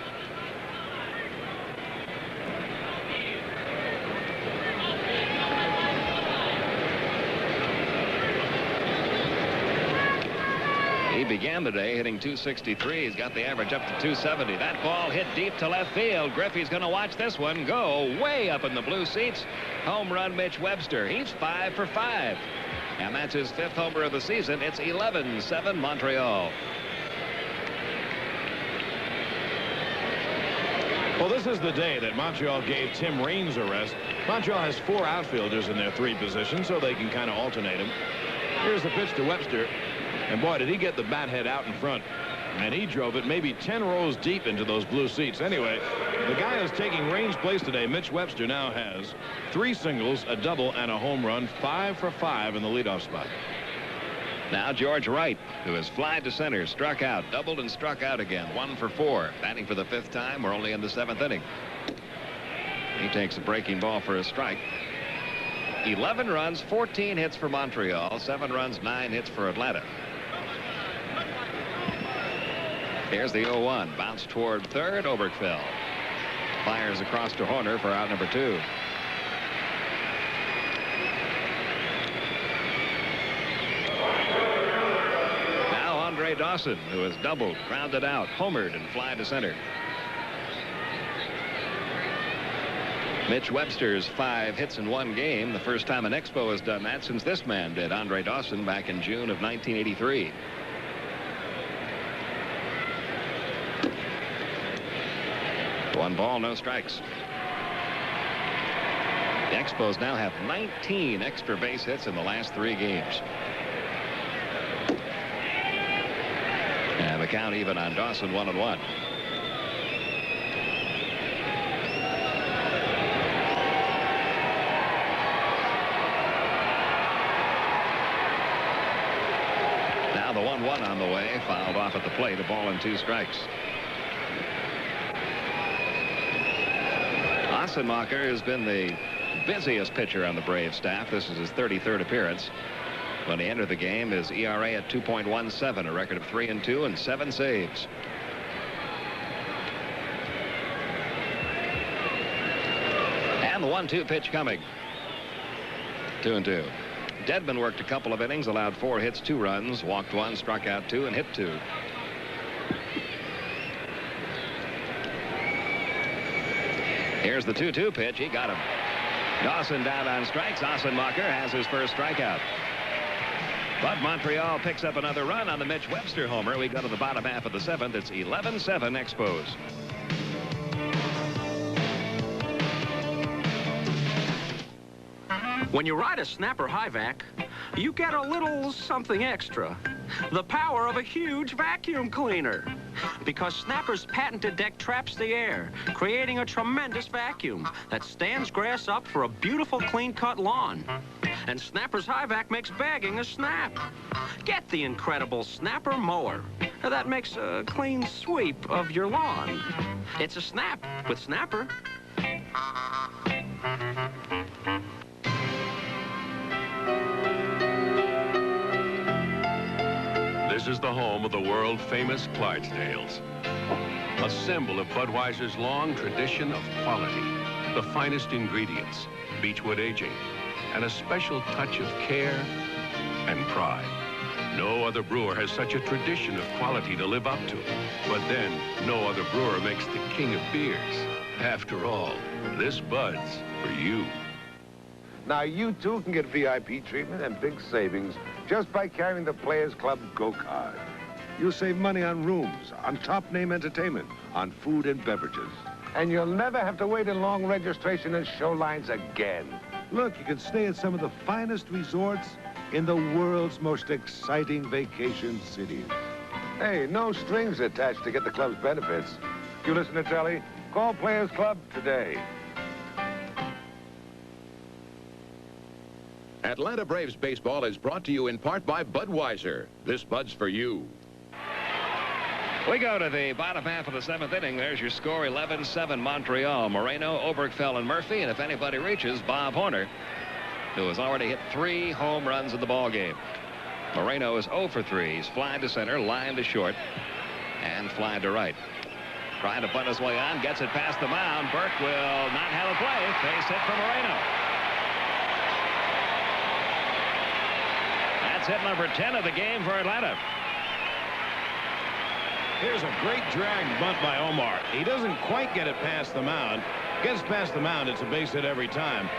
He began the day hitting .263. He's got the average up to .270. That ball hit deep to left field. Griffey's going to watch this one go way up in the blue seats. Home run, Mitch Webster. He's 5 for 5. And that's his 5th homer of the season. It's 11-7 Montreal. Well, this is the day that Montreal gave Tim Raines a rest. Montreal has 4 outfielders in their 3 positions, so they can kind of alternate them. Here's the pitch to Webster. And boy, did he get the bat head out in front. And he drove it maybe 10 rows deep into those blue seats. Anyway, the guy who's taking Raines' place today, Mitch Webster, now has 3 singles, a double, and a home run. 5 for 5 in the leadoff spot. Now George Wright, who has flied to center, struck out, doubled and struck out again. 1 for 4. Batting for the 5th time. We're only in the 7th inning. He takes a breaking ball for a strike. 11 runs, 14 hits for Montreal. 7 runs, 9 hits for Atlanta. Here's the 0-1. Bounce toward third. Oberkfell fires across to Horner for out number 2. Now Andre Dawson, who has doubled, grounded out, homered, and fly to center. Mitch Webster's 5 hits in 1 game. The first time an Expo has done that since this man did, Andre Dawson, back in June of 1983. One ball, no strikes. The Expos now have 19 extra base hits in the last 3 games. And the count even on Dawson, 1-1. Now the 1-1 on the way, fouled off at the plate, a ball and 2 strikes. Ossenmacher has been the busiest pitcher on the Braves staff. This is his 33rd appearance. When he entered the game, his ERA at 2.17, a record of 3-2 and 7 saves. And the 1-2 pitch coming. 2-2. Dedman worked a couple of innings, allowed 4 hits, 2 runs, walked 1, struck out 2, and hit 2. Here's the 2-2 pitch. He got him. Dawson down on strikes. Ossenmacher has his first strikeout. But Montreal picks up another run on the Mitch Webster homer. We go to the bottom half of the 7th. It's 11-7 Expos. When you ride a Snapper High-Vac, you get a little something extra. The power of a huge vacuum cleaner. Because Snapper's patented deck traps the air, creating a tremendous vacuum that stands grass up for a beautiful clean-cut lawn. And Snapper's High-Vac makes bagging a snap. Get the incredible Snapper mower that makes a clean sweep of your lawn. It's a snap with Snapper. This is the home of the world-famous Clydesdales, a symbol of Budweiser's long tradition of quality, the finest ingredients, beechwood aging, and a special touch of care and pride. No other brewer has such a tradition of quality to live up to. But then, no other brewer makes the king of beers. After all, this Bud's for you. Now, you too can get VIP treatment and big savings just by carrying the Players Club Go Card. You'll save money on rooms, on top-name entertainment, on food and beverages. And you'll never have to wait in long registration and show lines again. Look, you can stay at some of the finest resorts in the world's most exciting vacation cities. Hey, no strings attached to get the club's benefits. You listen to Telly? Call Players Club today. Atlanta Braves baseball is brought to you in part by Budweiser. This Bud's for you. We go to the bottom half of the 7th inning. There's your score, 11-7 Montreal. Moreno, Oberkfell, and Murphy. And if anybody reaches, Bob Horner, who has already hit 3 home runs in the ball game. Moreno is 0 for 3. He's flying to center, line to short, and flying to right. Trying to bunt his way on, gets it past the mound. Burke will not have a play. Base hit for Moreno. That's hit number 10 of the game for Atlanta. Here's a great drag bunt by Omar. He doesn't quite get it past the mound. Gets past the mound, it's a base hit every time.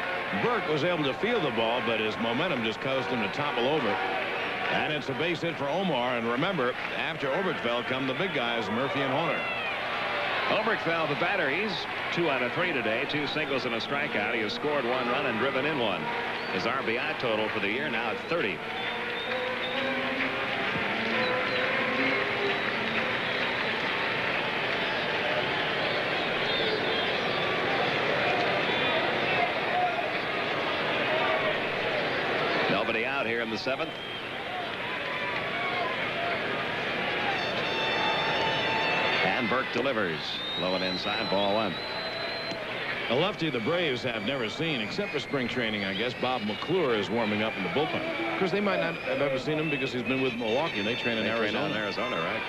Burke was able to field the ball, but his momentum just caused him to topple over. And it's a base hit for Omar. And remember, after Oberkfell come the big guys, Murphy and Horner. Oberkfell, the batter, he's 2 out of 3 today. 2 singles and a strikeout. He has scored 1 run and driven in 1. His RBI total for the year now at 30. Nobody out here in the 7th. And Burke delivers. Low and inside, ball 1. A lefty the Braves have never seen, except for spring training, I guess. Bob McClure is warming up in the bullpen. Of course, they might not have ever seen him because he's been with Milwaukee, and they train in Arizona. Right?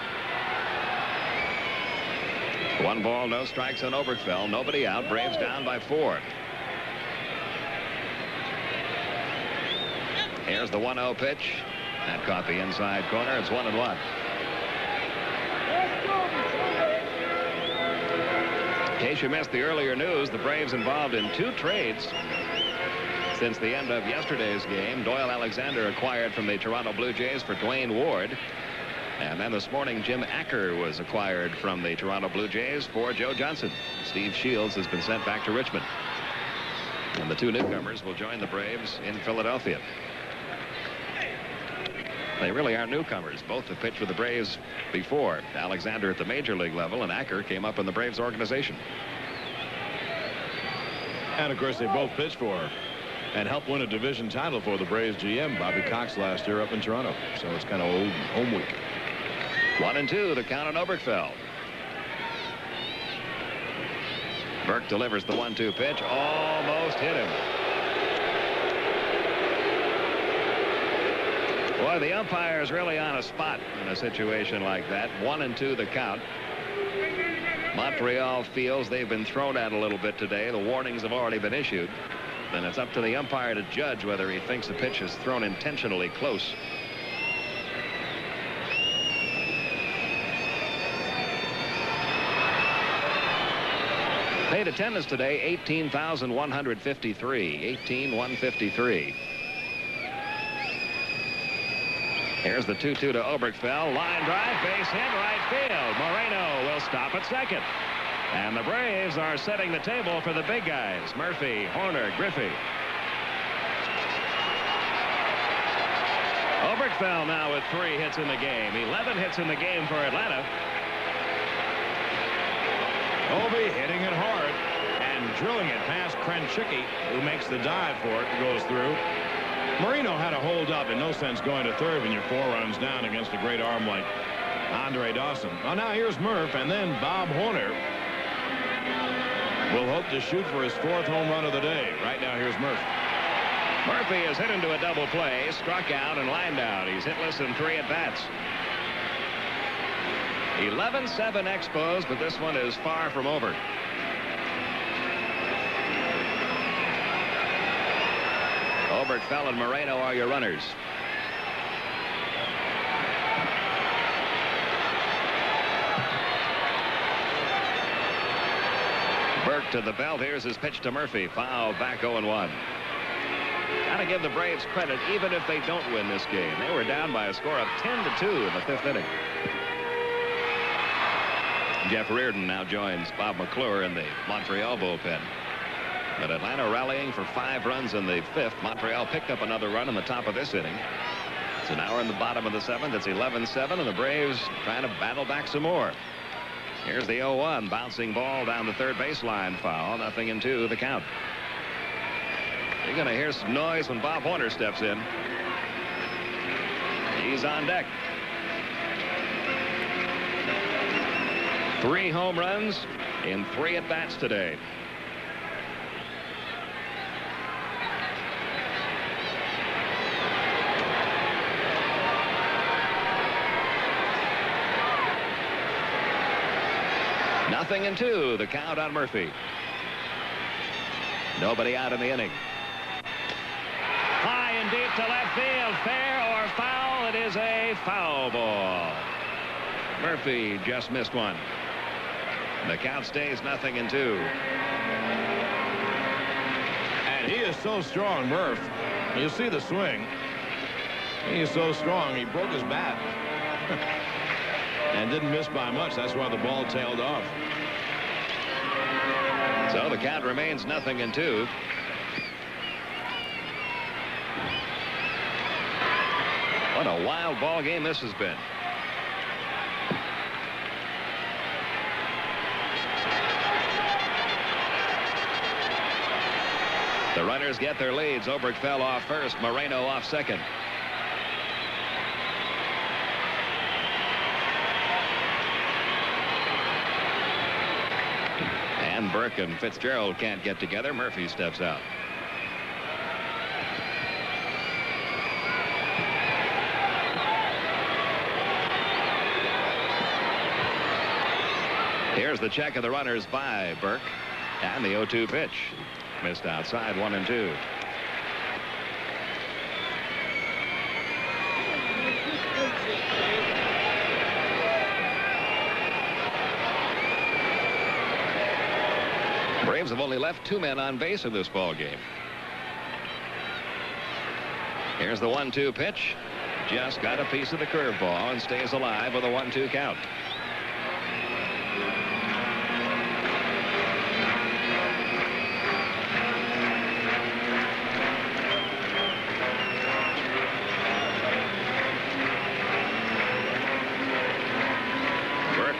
1 ball, no strikes on Oberkfell. Nobody out. Braves down by 4. Here's the 1-0 pitch. That caught the inside corner. It's 1-1. In case you missed the earlier news, the Braves involved in 2 trades since the end of yesterday's game. Doyle Alexander acquired from the Toronto Blue Jays for Dwayne Ward. And then this morning, Jim Acker was acquired from the Toronto Blue Jays for Joe Johnson. Steve Shields has been sent back to Richmond. And the 2 newcomers will join the Braves in Philadelphia. They really are newcomers. Both have pitched for the Braves before. Alexander at the major league level, and Acker came up in the Braves organization. And of course, they both pitched for and helped win a division title for the Braves GM, Bobby Cox, last year up in Toronto. So it's kind of old home week. 1-2, the count on Oberkfell. Burke delivers the 1-2 pitch. Almost hit him. Boy, the umpire is really on a spot in a situation like that. 1-2 the count. Montreal feels they've been thrown at a little bit today. The warnings have already been issued. Then it's up to the umpire to judge whether he thinks the pitch is thrown intentionally close. Paid attendance today, 18,153. 18,153. Here's the 2-2 to Oberkfell. Line drive, base hit, right field. Moreno will stop at second. And the Braves are setting the table for the big guys. Murphy, Horner, Griffey. Oberkfell now with 3 hits in the game. 11 hits in the game for Atlanta. Obi hitting it hard and drilling it past Krenchicki, who makes the dive for it and goes through. Moreno had a hold up, in no sense going to third when you're 4 runs down against a great arm like Andre Dawson. Well, now here's Murph, and then Bob Horner will hope to shoot for his 4th home run of the day. Right now, here's Murph. Murphy is hit into a double play, struck out and lined out. He's hitless in 3 at-bats. 11-7 Expos, but this one is far from over. Oberkfell and Moreno are your runners. Burke to the belt. Here's his pitch to Murphy. Foul back 0-1. Gotta give the Braves credit, even if they don't win this game. They were down by a score of 10-2 in the 5th inning. Jeff Reardon now joins Bob McClure in the Montreal bullpen. But Atlanta rallying for 5 runs in the 5th. Montreal picked up another run in the top of this inning. So now we're in the bottom of the 7th. It's 11-7, and the Braves trying to battle back some more. Here's the 0-1. Bouncing ball down the third baseline. Foul. 0-2 the count. You're going to hear some noise when Bob Horner steps in. He's on deck. 3 home runs in 3 at-bats today. Nothing in 2, the count on Murphy. Nobody out in the inning. High and deep to left field, fair or foul. It is a foul ball. Murphy just missed one. The count stays 0-2. And he is so strong, Murph. You see the swing. He is so strong, he broke his bat. And didn't miss by much. That's why the ball tailed off. So the count remains 0-2. What a wild ball game this has been. The runners get their leads. Oberkfell off first, Moreno off second. And Burke and Fitzgerald can't get together. Murphy steps out. Here's the check of the runners by Burke. And the 0-2 pitch. Missed outside, 1-2. Braves have only left 2 men on base in this ball game. Here's the 1-2 pitch. Just got a piece of the curveball and stays alive with a 1-2 count.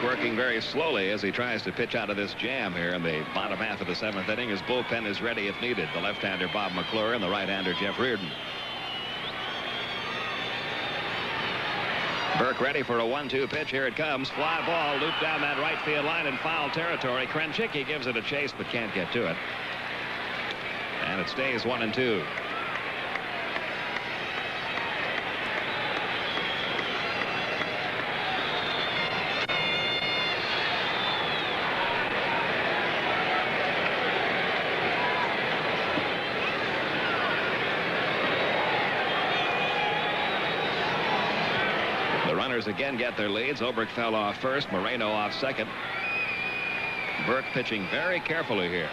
Working very slowly as he tries to pitch out of this jam here in the bottom half of the 7th inning. His bullpen is ready if needed. The left-hander Bob McClure and the right-hander Jeff Reardon. Burke ready for a 1-2 pitch. Here it comes. Fly ball looped down that right field line in foul territory. Krenchicki gives it a chase but can't get to it. And it stays 1-2. Again get their leads. Oberkfell off first, Moreno off second. Burke pitching very carefully here.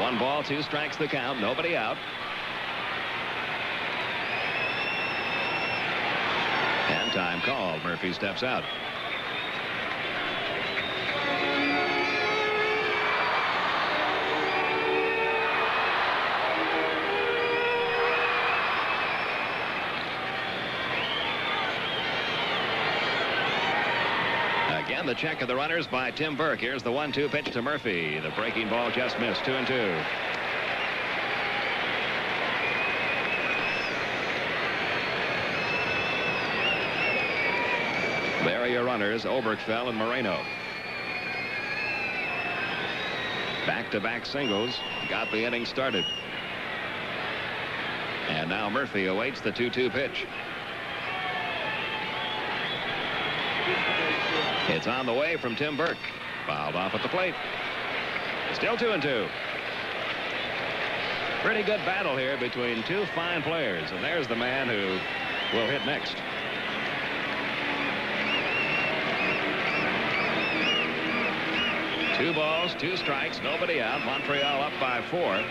1 ball, 2 strikes the count. Nobody out. And time called. Murphy steps out. Again, the check of the runners by Tim Burke. Here's the 1-2 pitch to Murphy. The breaking ball just missed. 2-2. There are your runners, Oberkfell and Moreno. Back-to-back singles got the inning started. And now Murphy awaits the 2-2 pitch. It's on the way from Tim Burke. Fouled off at the plate. Still 2-2. Pretty good battle here between 2 fine players. And there's the man who will hit next. Two balls, 2 strikes, nobody out. Montreal up by 4.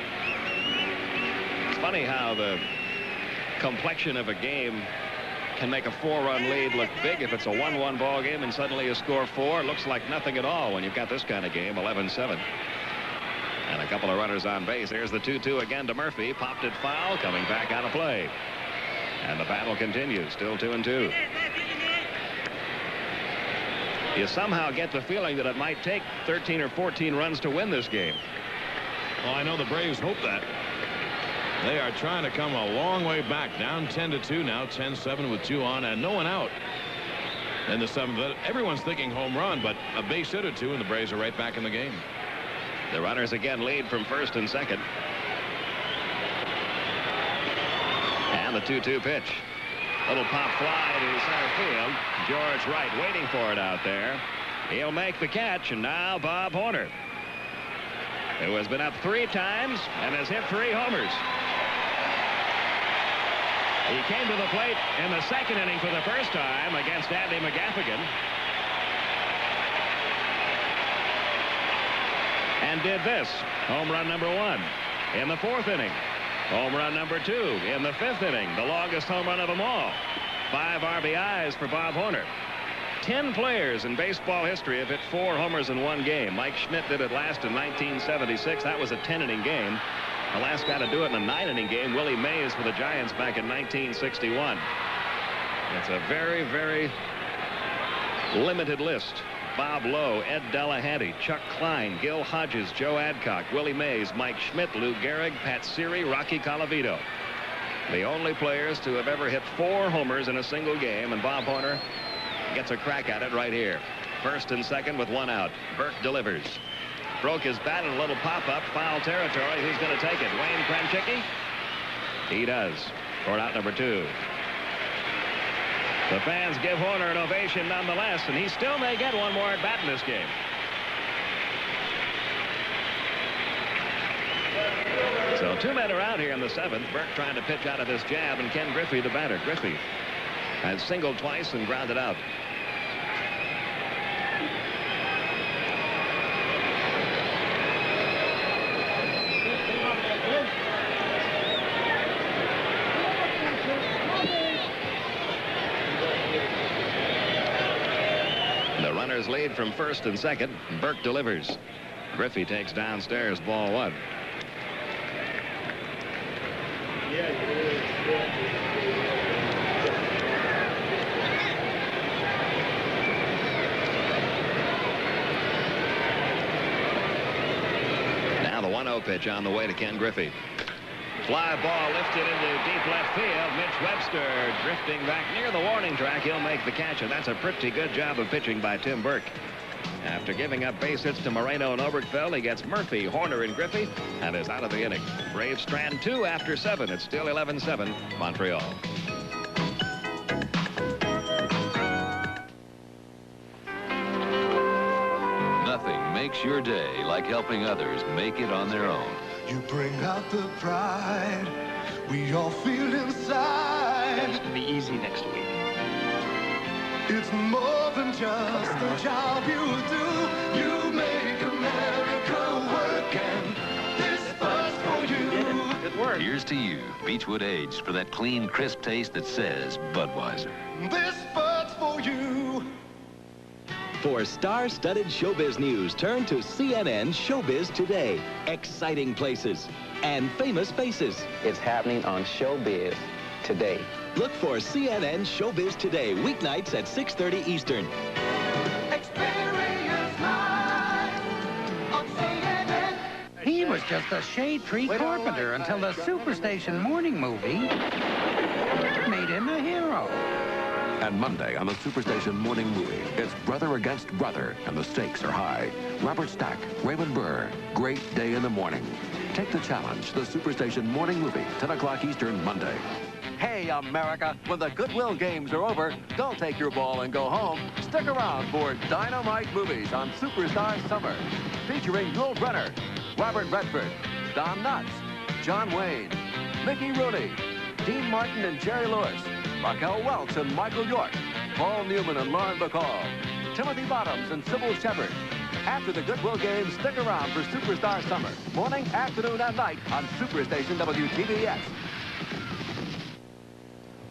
It's funny how the complexion of a game can make a 4-run lead look big if it's a 1-1 ball game and suddenly you score 4. It looks like nothing at all when you've got this kind of game, 11-7. And a couple of runners on base. Here's the 2-2 again to Murphy. Popped it foul, coming back out of play. And the battle continues, still 2-2. You somehow get the feeling that it might take 13 or 14 runs to win this game. Well, I know the Braves hope that. They are trying to come a long way back. Down 10-2 now, 10-7 with 2 on and no one out. In the 7th, everyone's thinking home run, but a base hit or 2, and the Braves are right back in the game. The runners again lead from first and second. And the 2-2 pitch. Little pop fly to center field. George Wright waiting for it out there. He'll make the catch, and now Bob Horner, who has been up 3 times and has hit 3 homers. He came to the plate in the 2nd inning for the first time against Andy McGaffigan. And did this. Home run number 1 in the 4th inning. Home run number 2 in the 5th inning. The longest home run of them all. 5 RBIs for Bob Horner. 10 players in baseball history have hit 4 homers in 1 game. Mike Schmidt did it last in 1976. That was a 10-inning game. The last guy to do it in a 9-inning game, Willie Mays for the Giants back in 1961. It's a very, very limited list. Bob Lowe, Ed Delahanty, Chuck Klein, Gil Hodges, Joe Adcock, Willie Mays, Mike Schmidt, Lou Gehrig, Pat Siri, Rocky Colavito. The only players to have ever hit 4 homers in a single game, and Bob Horner gets a crack at it right here. First and second with 1 out. Burke delivers. Broke his bat in a little pop-up, foul territory. Who's going to take it? Wayne Kranchicki? He does. For out number 2. The fans give Horner an ovation nonetheless, and he still may get 1 more at bat in this game. So 2 men are out here in the 7th. Burke trying to pitch out of this jab, and Ken Griffey the batter. Griffey has singled twice and grounded out. The runners lead from first and second. Burke delivers. Griffey takes downstairs, ball 1. Now the 1-0 pitch on the way to Ken Griffey. Fly ball lifted into deep left field. Mitch Webster drifting back near the warning track. He'll make the catch, and that's a pretty good job of pitching by Tim Burke. After giving up base hits to Moreno and Oberkfell, he gets Murphy, Horner, and Griffey, and is out of the inning. Braves strand 2 after 7. It's still 11-7, Montreal. Nothing makes your day like helping others make it on their own. You bring out the pride we all feel inside. It's going to be easy next week. It's more than just a job you do. You make America work, and this bud's for you. Good work. Here's to you, Beechwood Aged, for that clean, crisp taste that says Budweiser. This bud's for you. For star-studded showbiz news, turn to CNN Showbiz Today. Exciting places and famous faces. It's happening on Showbiz Today. Look for CNN Showbiz Today, weeknights at 6:30 Eastern. Experience life on CNN. He was just a shade-tree carpenter until the Superstation morning movie made him a hero. And Monday on the Superstation morning movie, it's brother against brother, and the stakes are high. Robert Stack, Raymond Burr, great day in the morning. Take the challenge, the Superstation morning movie, 10 o'clock Eastern, Monday. Hey, America, when the Goodwill Games are over, don't take your ball and go home. Stick around for Dynamite Movies on Superstar Summer, featuring Yul Brynner, Robert Redford, Don Knotts, John Wayne, Mickey Rooney, Dean Martin and Jerry Lewis, Raquel Welch and Michael York, Paul Newman and Lauren Bacall, Timothy Bottoms and Sybil Shepherd. After the Goodwill Games, stick around for Superstar Summer, morning, afternoon, and night on Superstation WTBS.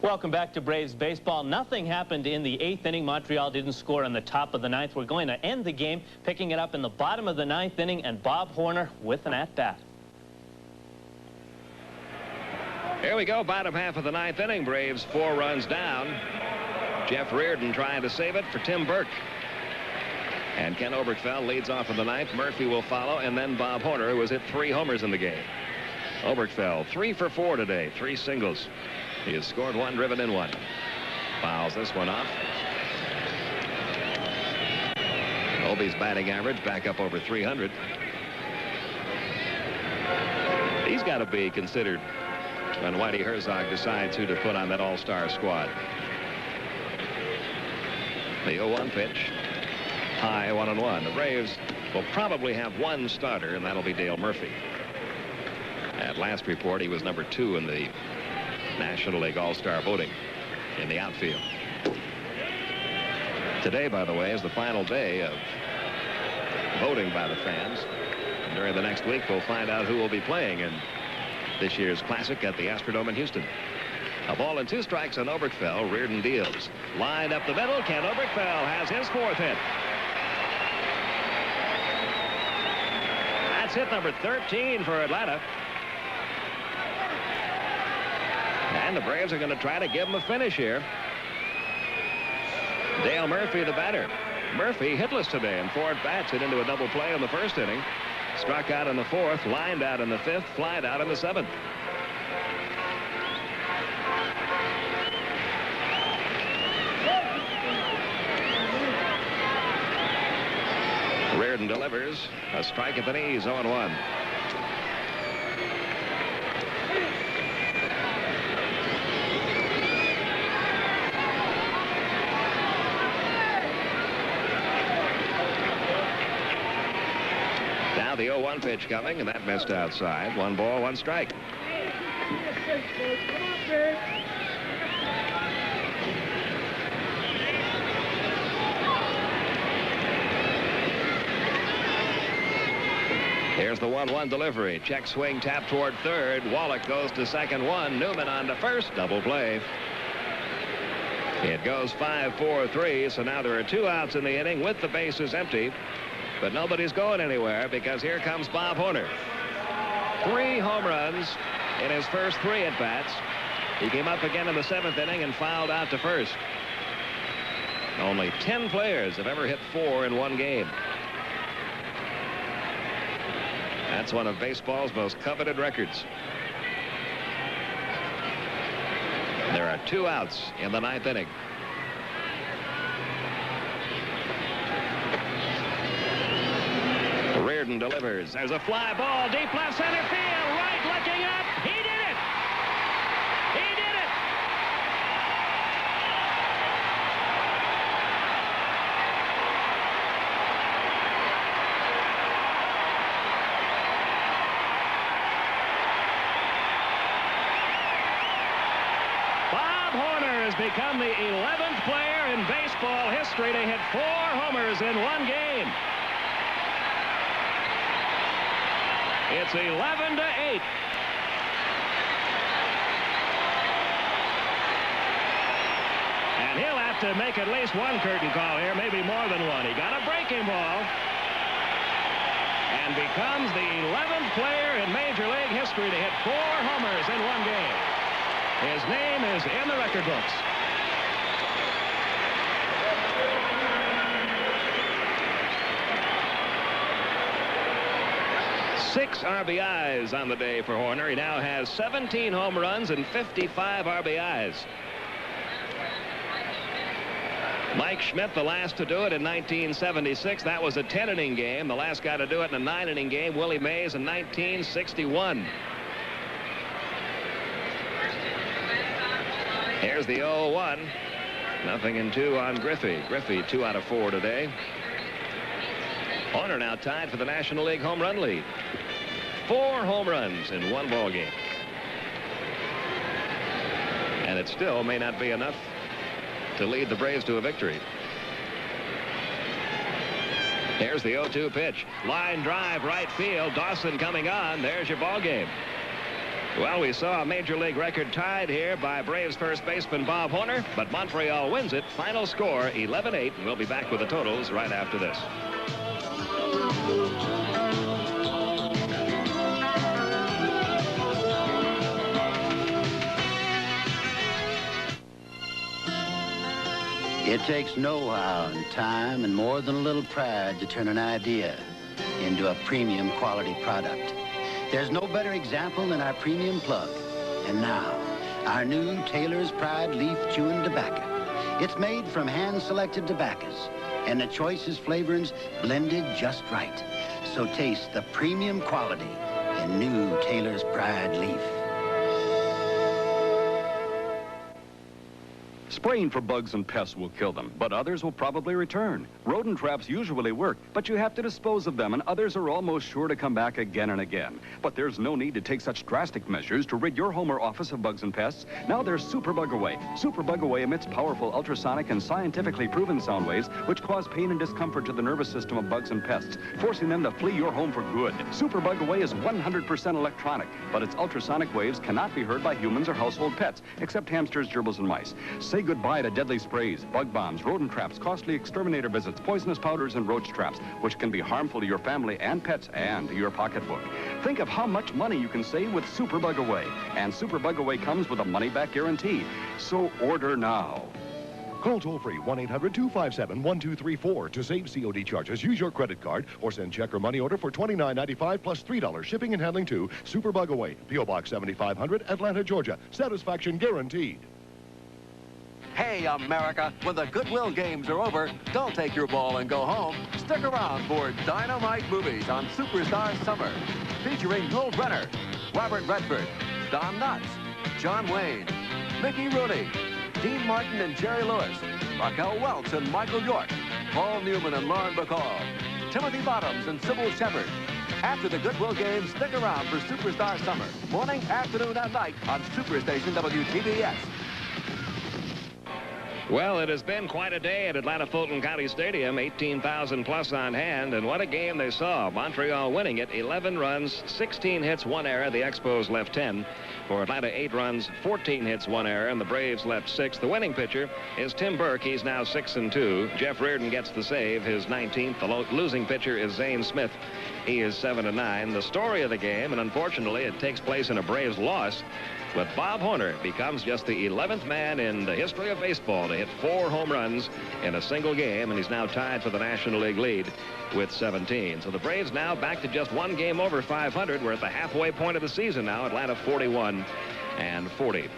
Welcome back to Braves baseball. Nothing happened in the 8th inning. Montreal didn't score in the top of the 9th. We're going to end the game picking it up in the bottom of the 9th inning, and Bob Horner with an at-bat. Here we go, bottom half of the 9th inning. Braves 4 runs down. Jeff Reardon trying to save it for Tim Burke. And Ken Oberkfell leads off in the 9th. Murphy will follow, and then Bob Horner, who has hit 3 homers in the game. Oberkfell 3 for 4 today, 3 singles. He has scored 1, driven in 1. Fouls this one off. Obi's batting average back up over 300. He's got to be considered when Whitey Herzog decides who to put on that all-star squad. The 0-1 pitch. High 1-1. The Braves will probably have 1 starter, and that'll be Dale Murphy. At last report, he was number 2 in the National League All-Star voting in the outfield. Today, by the way, is the final day of voting by the fans. And during the next week, we'll find out who will be playing in this year's Classic at the Astrodome in Houston. A ball and 2 strikes on Oberkfell. Reardon deals. Lined up the middle. Ken Oberkfell has his 4th hit. That's hit number 13 for Atlanta. And the Braves are going to try to give him a finish here. Dale Murphy, the batter. Murphy hitless today, and 4 at-bats, hit into a double play in the 1st inning. Struck out in the 4th, lined out in the 5th, flied out in the 7th. Reardon delivers. A strike at the knees, 0-1. Now the 0-1 pitch coming, and that missed outside. 1 ball, 1 strike. Here's the 1-1 delivery. Check swing, tap toward 3rd. Wallach goes to 2nd, 1. Newman on to 1st. Double play. It goes 5-4-3, so now there are 2 outs in the inning with the bases empty. But nobody's going anywhere because here comes Bob Horner. 3 home runs in his first 3 at-bats. He came up again in the 7th inning and fouled out to 1st. Only 10 players have ever hit 4 in 1 game. That's one of baseball's most coveted records. There are 2 outs in the 9th inning. Reardon delivers. There's a fly ball deep left center field. Right looking up. He did it. He did it. Bob Horner has become the 11th player in baseball history to hit 4 homers in 1 game. It's 11-8. And he'll have to make at least 1 curtain call here, maybe more than 1. He got a breaking ball and becomes the 11th player in Major League history to hit 4 homers in 1 game. His name is in the record books. Six RBIs on the day for Horner. He now has 17 home runs and 55 RBIs. Mike Schmidt, the last to do it in 1976. That was a 10-inning game. The last guy to do it in a 9-inning game, Willie Mays, in 1961. Here's the 0-1. 0-2 on Griffey. Griffey 2 out of 4 today. Horner now tied for the National League home run lead. 4 home runs in 1 ball game. And it still may not be enough to lead the Braves to a victory. Here's the 0-2 pitch. Line drive right field. Dawson coming on. There's your ball game. Well, we saw a Major League record tied here by Braves first baseman Bob Horner, but Montreal wins it. Final score 11-8, and we'll be back with the totals right after this. It takes know-how and time and more than a little pride to turn an idea into a premium quality product. There's no better example than our premium plug. And now, our new Taylor's Pride Leaf Chewing Tobacco. It's made from hand-selected tobaccos, and the choicest flavorings blended just right. So taste the premium quality in new Taylor's Pride Leaf. Spraying for bugs and pests will kill them, but others will probably return. Rodent traps usually work, but you have to dispose of them, and others are almost sure to come back again and again. But there's no need to take such drastic measures to rid your home or office of bugs and pests. Now there's Super Bug Away. Super Bug Away emits powerful ultrasonic and scientifically proven sound waves which cause pain and discomfort to the nervous system of bugs and pests, forcing them to flee your home for good. Super Bug Away is 100% electronic, but its ultrasonic waves cannot be heard by humans or household pets, except hamsters, gerbils, and mice. Say goodbye to deadly sprays, bug bombs, rodent traps, costly exterminator visits, poisonous powders, and roach traps, which can be harmful to your family and pets and to your pocketbook. Think of how much money you can save with Super Bug Away. And Super Bug Away comes with a money-back guarantee. So order now. Call toll-free 1-800-257-1234 to save COD charges. Use your credit card or send check or money order for $29.95 plus $3 shipping and handling to Super Bug Away, P.O. Box 7500, Atlanta, Georgia. Satisfaction guaranteed. Hey, America, when the Goodwill games are over, don't take your ball and go home. Stick around for Dynamite Movies on Superstar Summer, featuring Yul Brynner, Robert Redford, Don Knotts, John Wayne, Mickey Rooney, Dean Martin and Jerry Lewis, Raquel Welch and Michael York, Paul Newman and Lauren Bacall, Timothy Bottoms and Sybil Shepherd. After the Goodwill games, stick around for Superstar Summer, morning, afternoon, and night on Superstation WTBS. Well, it has been quite a day at Atlanta Fulton County Stadium, 18,000 plus on hand, and what a game they saw. Montreal winning it, 11 runs, 16 hits, 1 error. The Expos left 10. For Atlanta, 8 runs, 14 hits, 1 error, and the Braves left 6. The winning pitcher is Tim Burke. He's now 6-2. Jeff Reardon gets the save, his 19th. The losing pitcher is Zane Smith. He is 7-9. The story of the game, and unfortunately it takes place in a Braves loss, but Bob Horner becomes just the 11th man in the history of baseball to hit 4 home runs in a single game, and he's now tied for the National League lead with 17. So the Braves now back to just 1 game over 500. We're at the halfway point of the season now. Atlanta 41-40.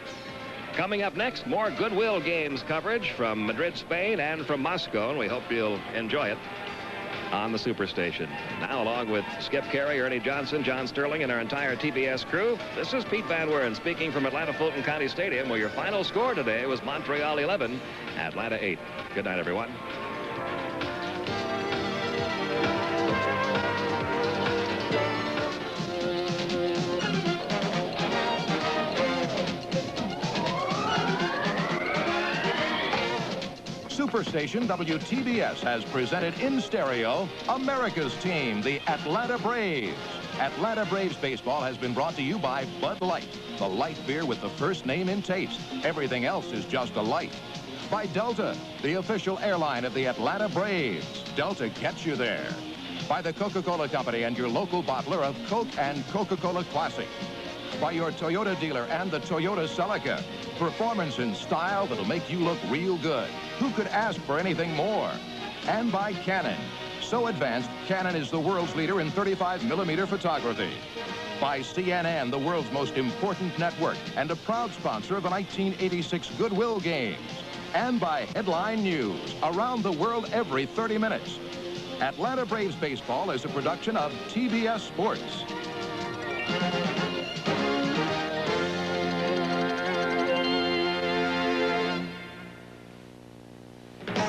Coming up next, more Goodwill games coverage from Madrid, Spain, and from Moscow, and we hope you'll enjoy it on the Superstation. Now, along with Skip Carey, Ernie Johnson, John Sterling, and our entire TBS crew, this is Pete Van Weren speaking from Atlanta Fulton County Stadium, where your final score today was Montreal 11, Atlanta 8. Good night, everyone. Superstation WTBS has presented in stereo America's team, the Atlanta Braves. Atlanta Braves baseball has been brought to you by Bud Light, the light beer with the first name in taste. Everything else is just a light. By Delta, the official airline of the Atlanta Braves. Delta gets you there. By the Coca-Cola Company and your local bottler of Coke and Coca-Cola Classic. By your Toyota dealer and the Toyota Celica. Performance and style that'll make you look real good. Who could ask for anything more? And by Canon. So advanced, Canon is the world's leader in 35mm photography. By CNN, the world's most important network, and a proud sponsor of the 1986 Goodwill Games. And by Headline News, around the world every 30 minutes. Atlanta Braves baseball is a production of TBS Sports.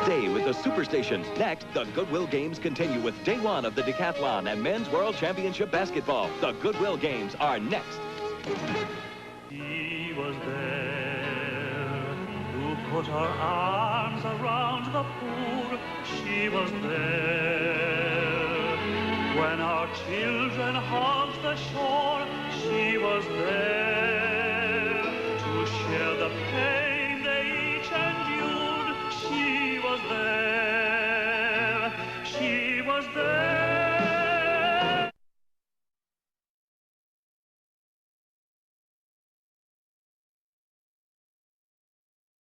Stay with the Superstation. Next, the Goodwill Games continue with day 1 of the Decathlon and Men's World Championship Basketball. The Goodwill Games are next. He was there who put her arms around the poor. She was there when our children hugged the shore. She was there.